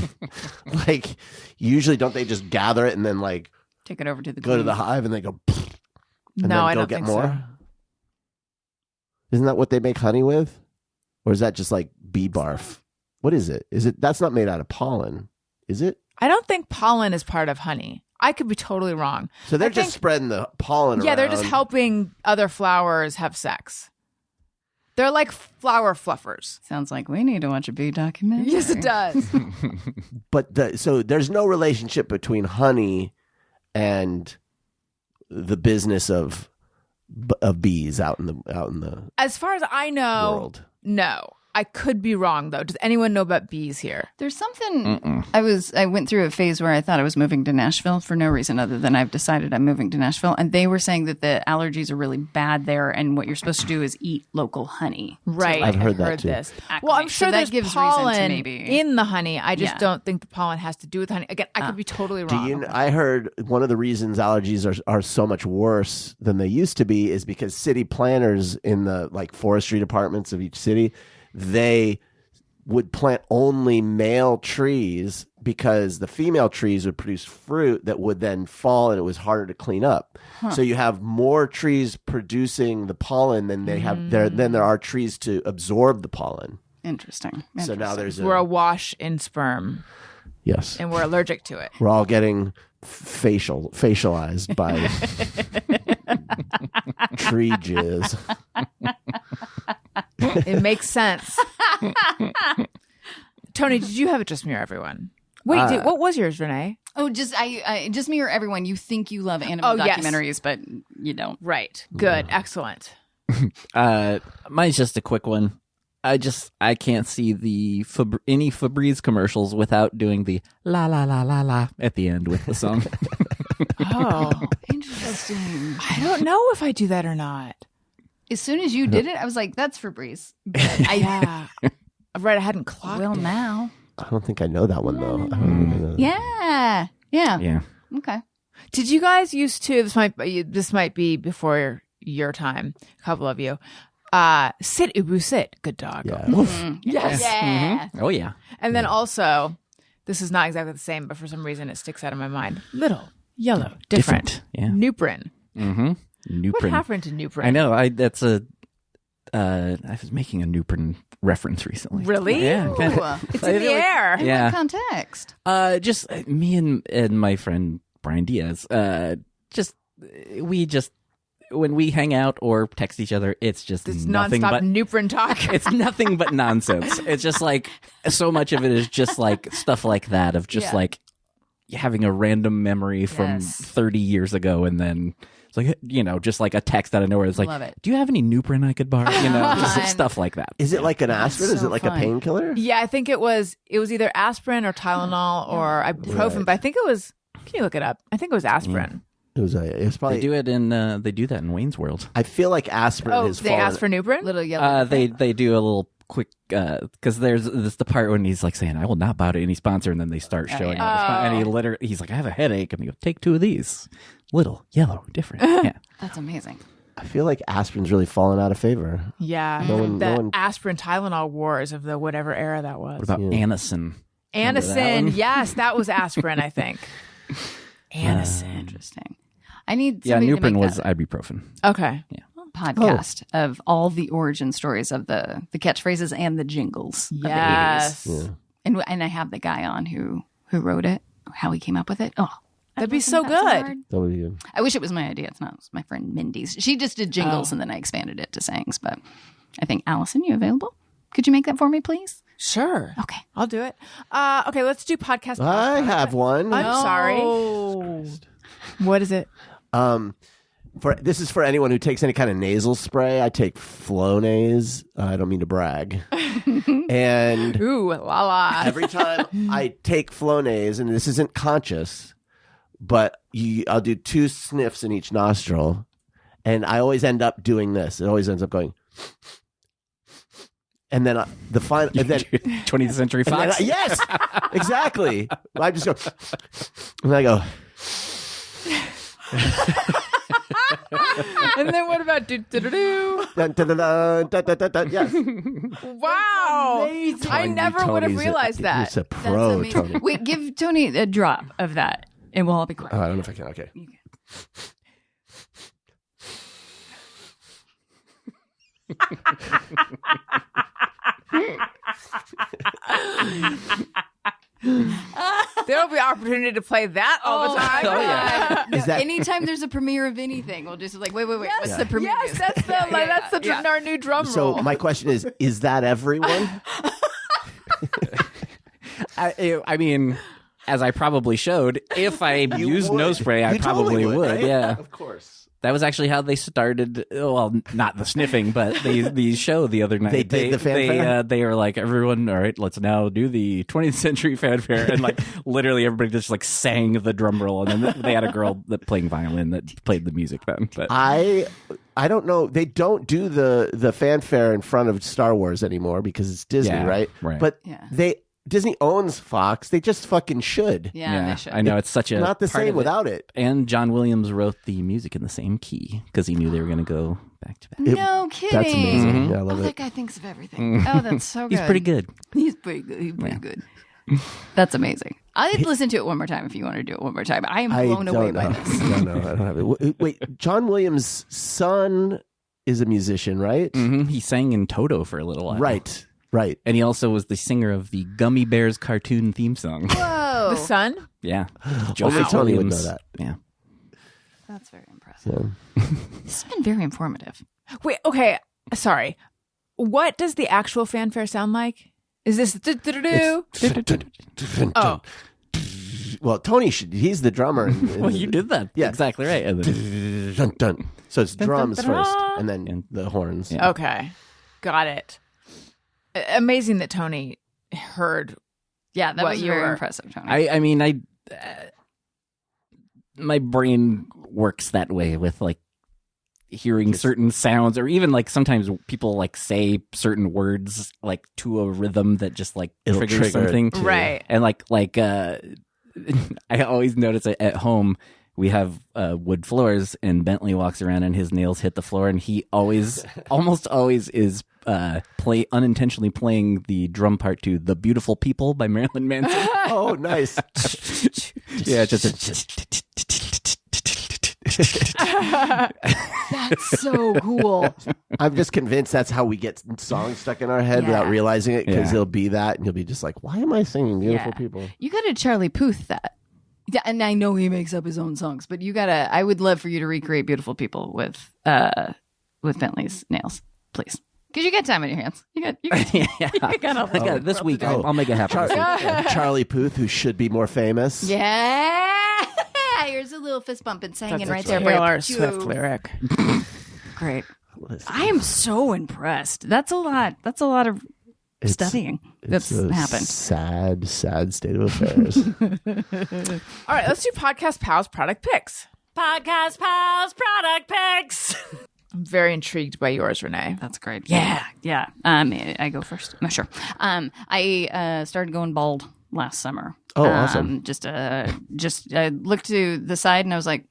Like, usually don't they just gather it and then like Take it over to the go to the queen. hive and they go and No, then I go don't get think more? so. Isn't that what they make honey with? Or is that just like bee barf? What is it? That's not made out of pollen, is it? I don't think pollen is part of honey. I could be totally wrong. So they're I just think- spreading the pollen around. Yeah, they're just helping other flowers have sex. They're like flower fluffers. Sounds like we need to watch a bee documentary. Yes, it does. But so there's no relationship between honey and the business of bees out in the As far as I know, world. no. I could be wrong though. Does anyone know about bees here? There's something. I went through a phase where I thought I was moving to Nashville for no reason other than I've decided I'm moving to Nashville, and they were saying that the allergies are really bad there, and what you're supposed to do is eat local honey. Right. I've heard that too. this. Acclimate. Well, I'm So sure that there's gives reason to pollen maybe- in the honey. I just Yeah. don't think the pollen has to do with honey. Again, I could be totally wrong. I heard one of the reasons allergies are so much worse than they used to be is because city planners in the like forestry departments of each city, they would plant only male trees because the female trees would produce fruit that would then fall and it was harder to clean up. So you have more trees producing the pollen than they have than there are trees to absorb the pollen. Interesting. So now there's We're awash in sperm yes. and we're allergic to it. We're all getting facialized by tree jizz. It makes sense. Tony, did you have it just me or everyone? Wait, what was yours, Renee? Oh, just me or everyone. You think you love animal yes. documentaries, but you don't. Right. Good. Excellent. Mine's just a quick one. I can't see the any Febreze commercials without doing the la la la la la at the end with the song. Oh, Interesting. I don't know if I do that or not. As soon as you did it, I was like, "That's Febreze." But Yeah. Right. I hadn't clocked Well, it. now. I don't think I know that one though. I don't even know. Yeah. Yeah. Okay. Did you guys used to? This might be before your time. A couple of you. Sit, Ubu, sit. Good dog. Yeah. Yes. Yeah. Oh yeah. And then also, this is not exactly the same, but for some reason it sticks out of my mind. Little, yellow, different. Yeah. Nuprin. Mm-hmm. What Nuprin. happened to Nuprin? I know. I was making a Nuprin reference recently. Really? Yeah. It's in the air. Yeah. What context? Just me and my friend Brian Diaz. When we hang out or text each other, it's just It's nothing nonstop but Nuprin talk. it's nothing but nonsense. It's just like so much of it is just like stuff like that of just Yeah. like having a random memory from Yes. 30 years ago, and then it's like just like a text out of nowhere. It's like, Love it. do you have any Nuprin I could borrow? Just stuff like that. Is it like an aspirin? Is so it like fun. a painkiller? Yeah, I think it was either aspirin or Tylenol or ibuprofen, Right. but I think it was. Can you look it up? I think it was aspirin. It's They probably. do that in Wayne's World. I feel like aspirin Oh, has they fallen. asked for Nuprin. Little yellow. They do a little quick because there's the part when he's like saying, "I will not bow to any sponsor," and then they start showing up, and he's like, "I have a headache," and they go, "Take 2 of these, little, yellow, different." Yeah, That's amazing. I feel like aspirin's really fallen out of favor. Yeah, No one- the no one- aspirin Tylenol wars of the whatever era that was. what about Anacin? Remember that Anacin? one? Yes, that was aspirin. I think. Anacin. Interesting. I need Yeah, somebody to Nuprin make was that ibuprofen. Okay. podcast of all the origin stories of the catchphrases and the jingles. of the 80s. Yes. Yeah. And I have the guy on who wrote it, how he came up with it. Oh, That'd be I've so listened to that good. hard. That would be good. I wish it was my idea. It's not. It's my friend Mindy's. She just did jingles and then I expanded it to sayings. But I think, Allison, you available? Could you make that for me, please? Sure. Okay. I'll do it. Okay, let's do podcast. I have one. I'm sorry. What is it? This is for anyone who takes any kind of nasal spray. I take Flonase. I don't mean to brag. And Ooh, la la. every time I take Flonase, and this isn't conscious, but I'll do 2 sniffs in each nostril, and I always end up doing this. It always ends up going, and then the final, and then 20th Century and then Fox. yes, exactly. I just go, and I go. And then what about do do do do? Dun, dun, dun, dun, dun, dun, dun, dun. Yes. Wow. I never would have Tony's realized that. He's a pro, That's Tony. amazing. Wait, give Tony a drop of that, and we'll all be quiet. Oh, I don't know if I can. Okay. There have the opportunity to play that all the time. Oh, yeah. Is that- Anytime there's a premiere of anything, we'll just be like, wait, what's the premiere? Yes, that's our new drum So roll. my question is that everyone? I mean, as I probably showed, if I used would. nose spray, I You probably totally would. right? Yeah. Of course. That was actually how they started. Well, not the sniffing, but the show the other night. They did the fanfare? They were like, everyone, all right, let's now do the 20th century fanfare, and like literally everybody just like sang the drum roll, and then they had a girl that playing violin that played the music then. But I don't know. They don't do the fanfare in front of Star Wars anymore because it's Disney, Yeah, right? right. But Yeah. Disney owns Fox. They just fucking should. Yeah, they should. I know it's such a Not the part same of it. without it. And John Williams wrote the music in the same key because he knew they were going to go back to back. No kidding. That's amazing. Yeah, I love That it. guy thinks of everything. Oh, that's so good. He's pretty good. He's pretty good. He's pretty good. That's amazing. I'd listen to it one more time if you want to do it one more time. I am blown away by this. No, I don't have it. Wait, John Williams' son is a musician, right? He sang in Toto for a little while. Right. And he also was the singer of the Gummy Bears cartoon theme song. Whoa. The sun? Yeah. Only Tony would know Williams. that. Yeah. That's very impressive. This has been very informative. Wait, okay. Sorry. What does the actual fanfare sound like? Is this do? Oh. Well, Tony he's the drummer. Well, you did that. Yeah. Exactly right. And then- Dun, dun. So it's drums dun, first, dun. and then the horns. Yeah. Okay. Got it. Amazing that Tony heard. Yeah, that What was you very were- impressive, Tony. I mean, my brain works that way with like hearing certain sounds, or even like sometimes people like say certain words like to a rhythm that just like It'll triggers trigger it, something. too. Right. And I always notice it at home. We have wood floors, and Bentley walks around and his nails hit the floor, and he almost always is unintentionally playing the drum part to "The Beautiful People" by Marilyn Manson. Oh, nice. Yeah, just That's so cool. I'm just convinced that's how we get songs stuck in our head without Yeah. realizing it, because Yeah. it'll be that, and you'll be just like, why am I singing Beautiful Yeah. People? You got to Charlie Puth that. Yeah, and I know he makes up his own songs, but you gotta. I would love for you to recreate "Beautiful People" with Bentley's nails, please. Because you got time on your hands. You got all the I got it this week. I'll make it happen. Charlie Puth, who should be more famous. Yeah. Here's a little fist bump and singing right there. Taylor for you. Swift lyric. Great. Listen, I am so impressed. That's a lot. That's a lot of it's- studying that's it's a happened. sad state of affairs. All right, let's do Podcast Pals product picks. Podcast Pals product picks. I'm very intrigued by yours, Renee. That's great. Yeah. I go first. No, sure. I started going bald last summer. Oh, awesome. Just I looked to the side and I was like,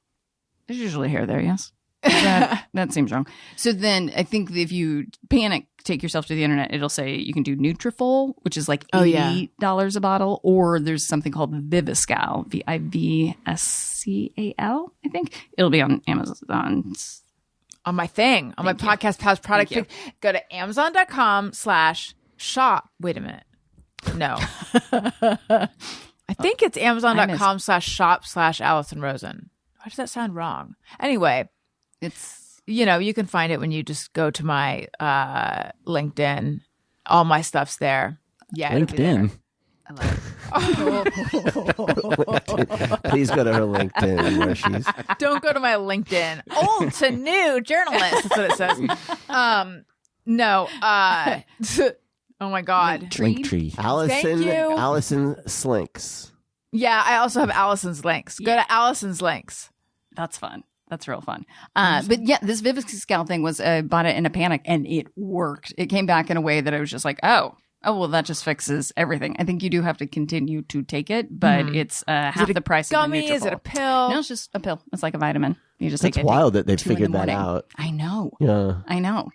there's usually hair there, yes? That seems wrong. So then I think if you panic, take yourself to the internet, it'll say you can do Nutrafol, which is like $80 a bottle, or there's something called Viviscal, Vivscal, I think. It'll be on Amazon. On my thing, on my Podcast Pals product Thank pick, go to Amazon.com/shop. Wait a minute. No. I think it's Amazon.com/shop/Allison Rosen. Why does that sound wrong? Anyway, It's you can find it when you just go to my LinkedIn. All my stuff's there. Yeah, it'll be there. LinkedIn. I love it. Please go to her LinkedIn where she's. Don't go to my LinkedIn. Old to new journalist. That's what it says. No. Oh my God. Linktree. Allison Slinks. Yeah, I also have Allison's links. Go to Allison's links. That's fun. That's real fun. But yeah, this Viviscal thing was bought it in a panic and it worked. It came back in a way that I was just like, oh, well, that just fixes everything. I think you do have to continue to take it, but it's half the price Gummy? of the Nutrafol. Is it a pill? No, it's just a pill. It's like a vitamin. You just That's take it. wild that they've 2 in the figured that morning. out. I know. Yeah. I know.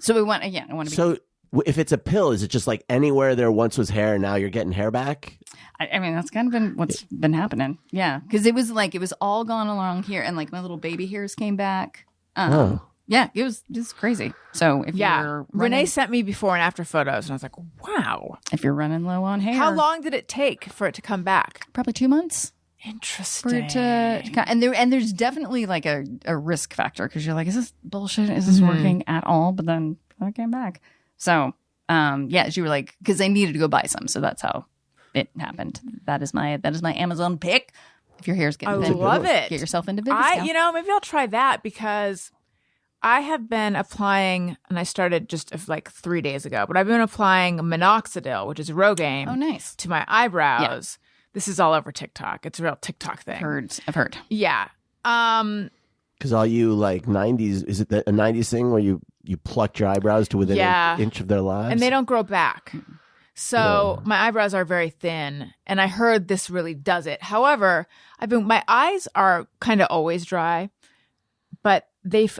So we want, I want to be. So if it's a pill, is it just like anywhere there once was hair and now you're getting hair back? I mean, that's kind of been what's been happening. Yeah. Because it was all gone along here and like my little baby hairs came back. Oh. Yeah, it was crazy. So if you're Renee running, sent me before and after photos, and I was like, wow. if you're running low on hair, How long did it take for it to come back? Probably 2 months. Interesting. For it and there's definitely like a risk factor because you're like, is this bullshit? Is this working at all? But then it came back. So you were like, because I needed to go buy some, so that's how it happened. That is my Amazon pick. If your hair's getting thin, love it. Get yourself into Viviscal. Maybe I'll try that because I have been applying, and I started just like 3 days ago, but I've been applying minoxidil, which is Rogaine, Oh, nice. to my eyebrows. Yeah. This is all over TikTok. It's a real TikTok thing. I've heard. Yeah. Because all you like 90s, is it a 90s thing where you plucked your eyebrows to within an inch of their lives? And they don't grow back. So my eyebrows are very thin, and I heard this really does it. However, my eyes are kind of always dry, but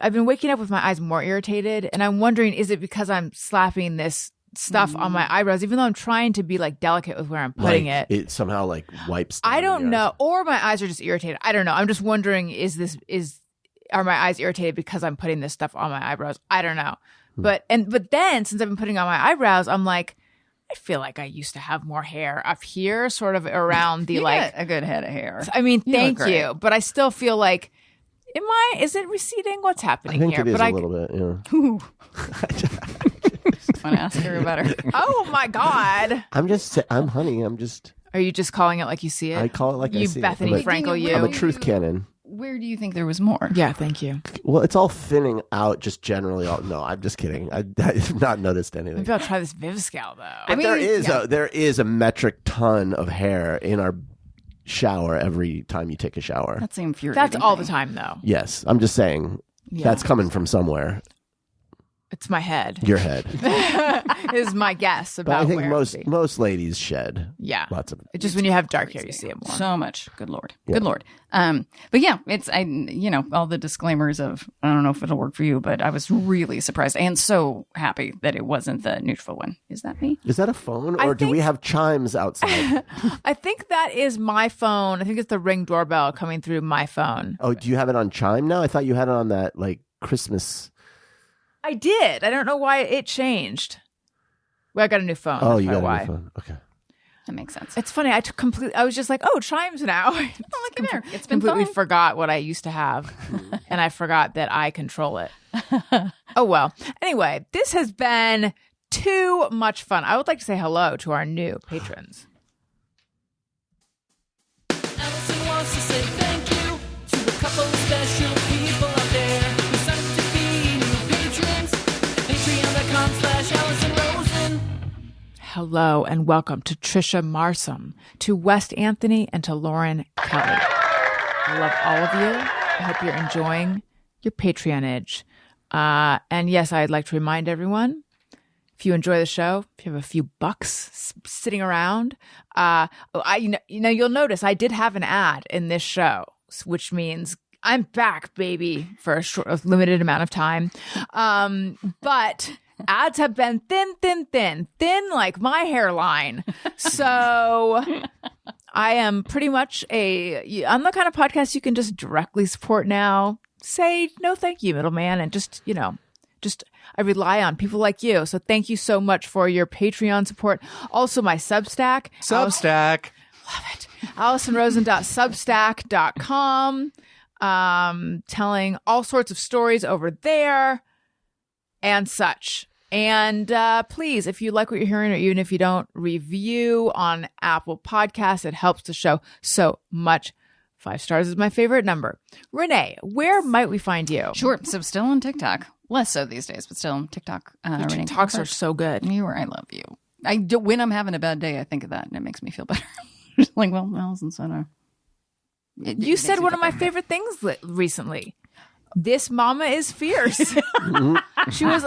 I've been waking up with my eyes more irritated, and I'm wondering, is it because I'm slapping this stuff on my eyebrows, even though I'm trying to be like delicate with where I'm putting it? It somehow like wipes down I don't your know, eyes. or my eyes are just irritated. I don't know. I'm just wondering, are my eyes irritated because I'm putting this stuff on my eyebrows? I don't know. But then since I've been putting on my eyebrows, I'm like, I feel like I used to have more hair up here, sort of around the You like got a good head of hair. I mean, You thank look great. you, but I still feel like, is it receding? What's happening I think here? it is But a little bit, yeah. Ooh. Want to ask her about her? Oh my God! Are you just calling it like you see it? I call it like I you, see Bethany it. Frankel. You. I'm a truth cannon. Where do you think there was more? Yeah, thank you. Well, it's all thinning out just generally. No, I'm just kidding. I've not noticed anything. Maybe I'll try this Viviscal though. But there is a metric ton of hair in our shower every time you take a shower. That's the infuriating. That's all the thing. time though. Yes, I'm just saying that's coming from somewhere. It's my head. Your head. Is my guess But about I think where most ladies shed. Yeah. Lots of. It's just when you have dark hair, you see it more. So much. Good Lord. Good Lord. But yeah, all the disclaimers of, I don't know if it'll work for you, but I was really surprised and so happy that it wasn't the neutral one. Is that me? Is that a phone, or do we have chimes outside? I think that is my phone. I think it's the Ring doorbell coming through my phone. Oh, do you have it on chime now? I thought you had it on that like Christmas. I did. I don't know why it changed. Well, I got a new phone. Oh, That's you got probably a why. new phone. Okay. That makes sense. It's funny. I was just like, oh, chimes now. Oh, look at there. It's been Completely fun. forgot what I used to have, and I forgot that I control it. Oh well. Anyway, this has been too much fun. I would like to say hello to our new patrons. Allison wants to say thank you to a couple of special people out there who signed up to be new patrons. Patreon.com/Allison Rosen. Hello and welcome to Trisha Marsom, to West Anthony, and to Lauren Kelly. I love all of you. I hope you're enjoying your Patreonage. And yes, I'd like to remind everyone, if you enjoy the show, if you have a few bucks sitting around, you'll notice I did have an ad in this show, which means I'm back, baby, for a limited amount of time. But ads have been thin like my hairline. So I am pretty much I'm the kind of podcast you can just directly support now. Say no thank you, middleman, and just I rely on people like you. So thank you so much for your Patreon support. Also my Substack. Substack. Love it. AllisonRosen.substack.com. Telling all sorts of stories over there and such. And please, if you like what you're hearing, or even if you don't, review on Apple Podcasts. It helps the show so much. 5 stars is my favorite number. Renee, where might we find you? Sure. So still on TikTok. Less so these days, but still on TikTok. Your Renee TikToks Colvert. are so good. I love you. When I'm having a bad day, I think of that and it makes me feel better. Just like, well, Allison said You said one of my favorite things recently. This mama is fierce. She was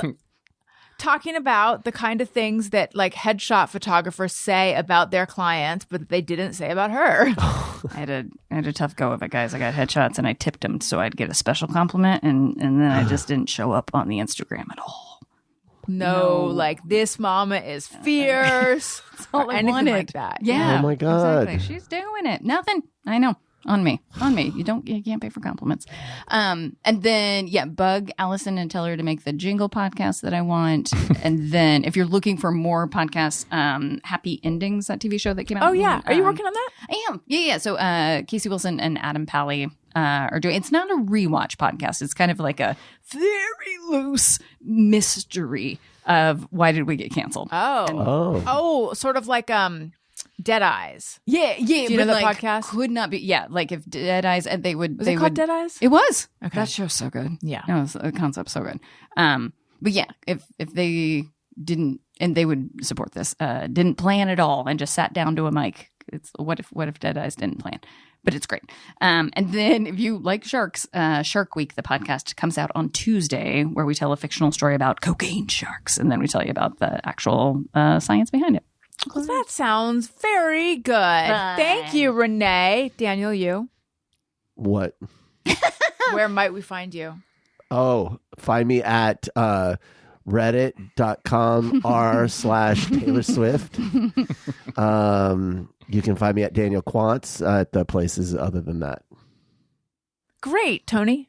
talking about the kind of things that like headshot photographers say about their clients, but they didn't say about her. I had a tough go of it, guys. I got headshots and I tipped them so I'd get a special compliment, and then I just didn't show up on the Instagram at all. No, like this mama is fierce. all or I anything wanted. like that. Yeah. Oh my God. Exactly. She's doing it. Nothing. I know. On me. You can't pay for compliments. And then, bug Allison and tell her to make the jingle podcast that I want. And then if you're looking for more podcasts, Happy Endings, that TV show that came out. Oh, yeah. Are you working on that? I am. Yeah. So Casey Wilson and Adam Pally are doing, it's not a rewatch podcast. It's kind of like a very loose mystery of why did we get canceled. Oh, sort of like Dead Eyes. Yeah. Do you know the like, podcast? Could not be. Yeah, like if Dead Eyes, and they would. Was they it called would, Dead Eyes? It was. Okay. That show's so good. Yeah. No, the concept's so good. But yeah, if they didn't, and they would support this, didn't plan at all, and just sat down to a mic. It's what if Dead Eyes didn't plan? But it's great. And then if you like sharks, Shark Week, the podcast comes out on Tuesday, where we tell a fictional story about cocaine sharks, and then we tell you about the actual science behind it. Well, that sounds very good. Thank you, Renee. Daniel, you? What? Where might we find you? Oh, find me at reddit.com/Taylor Swift. You can find me at Daniel Quantz at the places other than that. Great, Tony.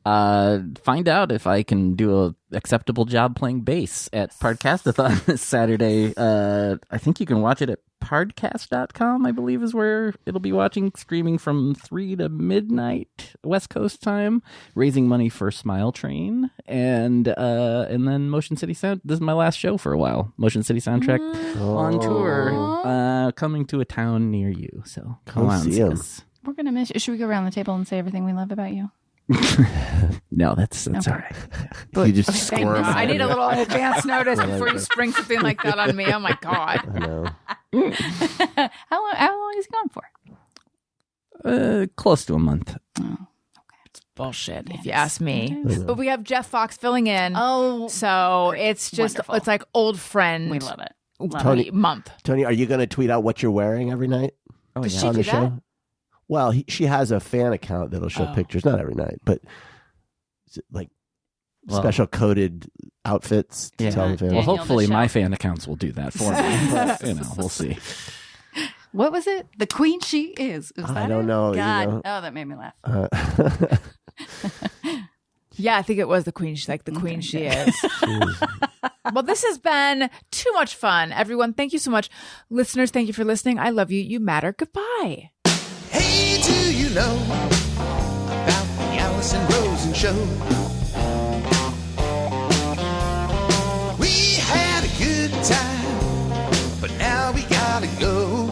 Find out if I can do a acceptable job playing bass at Podcastathon this Saturday. I think you can watch it at podcast.com, I believe is where it'll be streaming from 3 to midnight West Coast time, raising money for Smile Train, and then Motion City Sound. This is my last show for a while. Motion City Soundtrack on tour, coming to a town near you. So come on, see 'em. sis. We're gonna miss you. Should we go around the table and say everything we love about you? No, that's Okay. all right. You just Thank you. squirm. I need a little advance notice before you spring something like that on me. Oh, my God. I know. How long is he gone for? Close to a month. Bullshit, if you ask me. Yes. But we have Jeff Fox filling in. Oh, So it's just, Wonderful. it's like old friend. we love it. Tony- Month. Tony, are you going to tweet out what you're wearing every night Oh, Does yeah. she on do the that? show? Well, she has a fan account that'll show Oh. pictures, not every night, but like Well- special coded outfits to Yeah. tell the fans. Well, Daniel, hopefully the my show. fan accounts will do that for me. But, we'll see. What was it? The Queen She Is. Is I that don't it? know, you God. know. Oh, that made me laugh. Yeah, I think it was the queen. She's like the queen she is. Well, this has been too much fun. Everyone, thank you so much. Listeners, thank you for listening. I love you. You matter. Goodbye. Hey, do you know about the Allison Rosen show? We had a good time, but now we gotta go.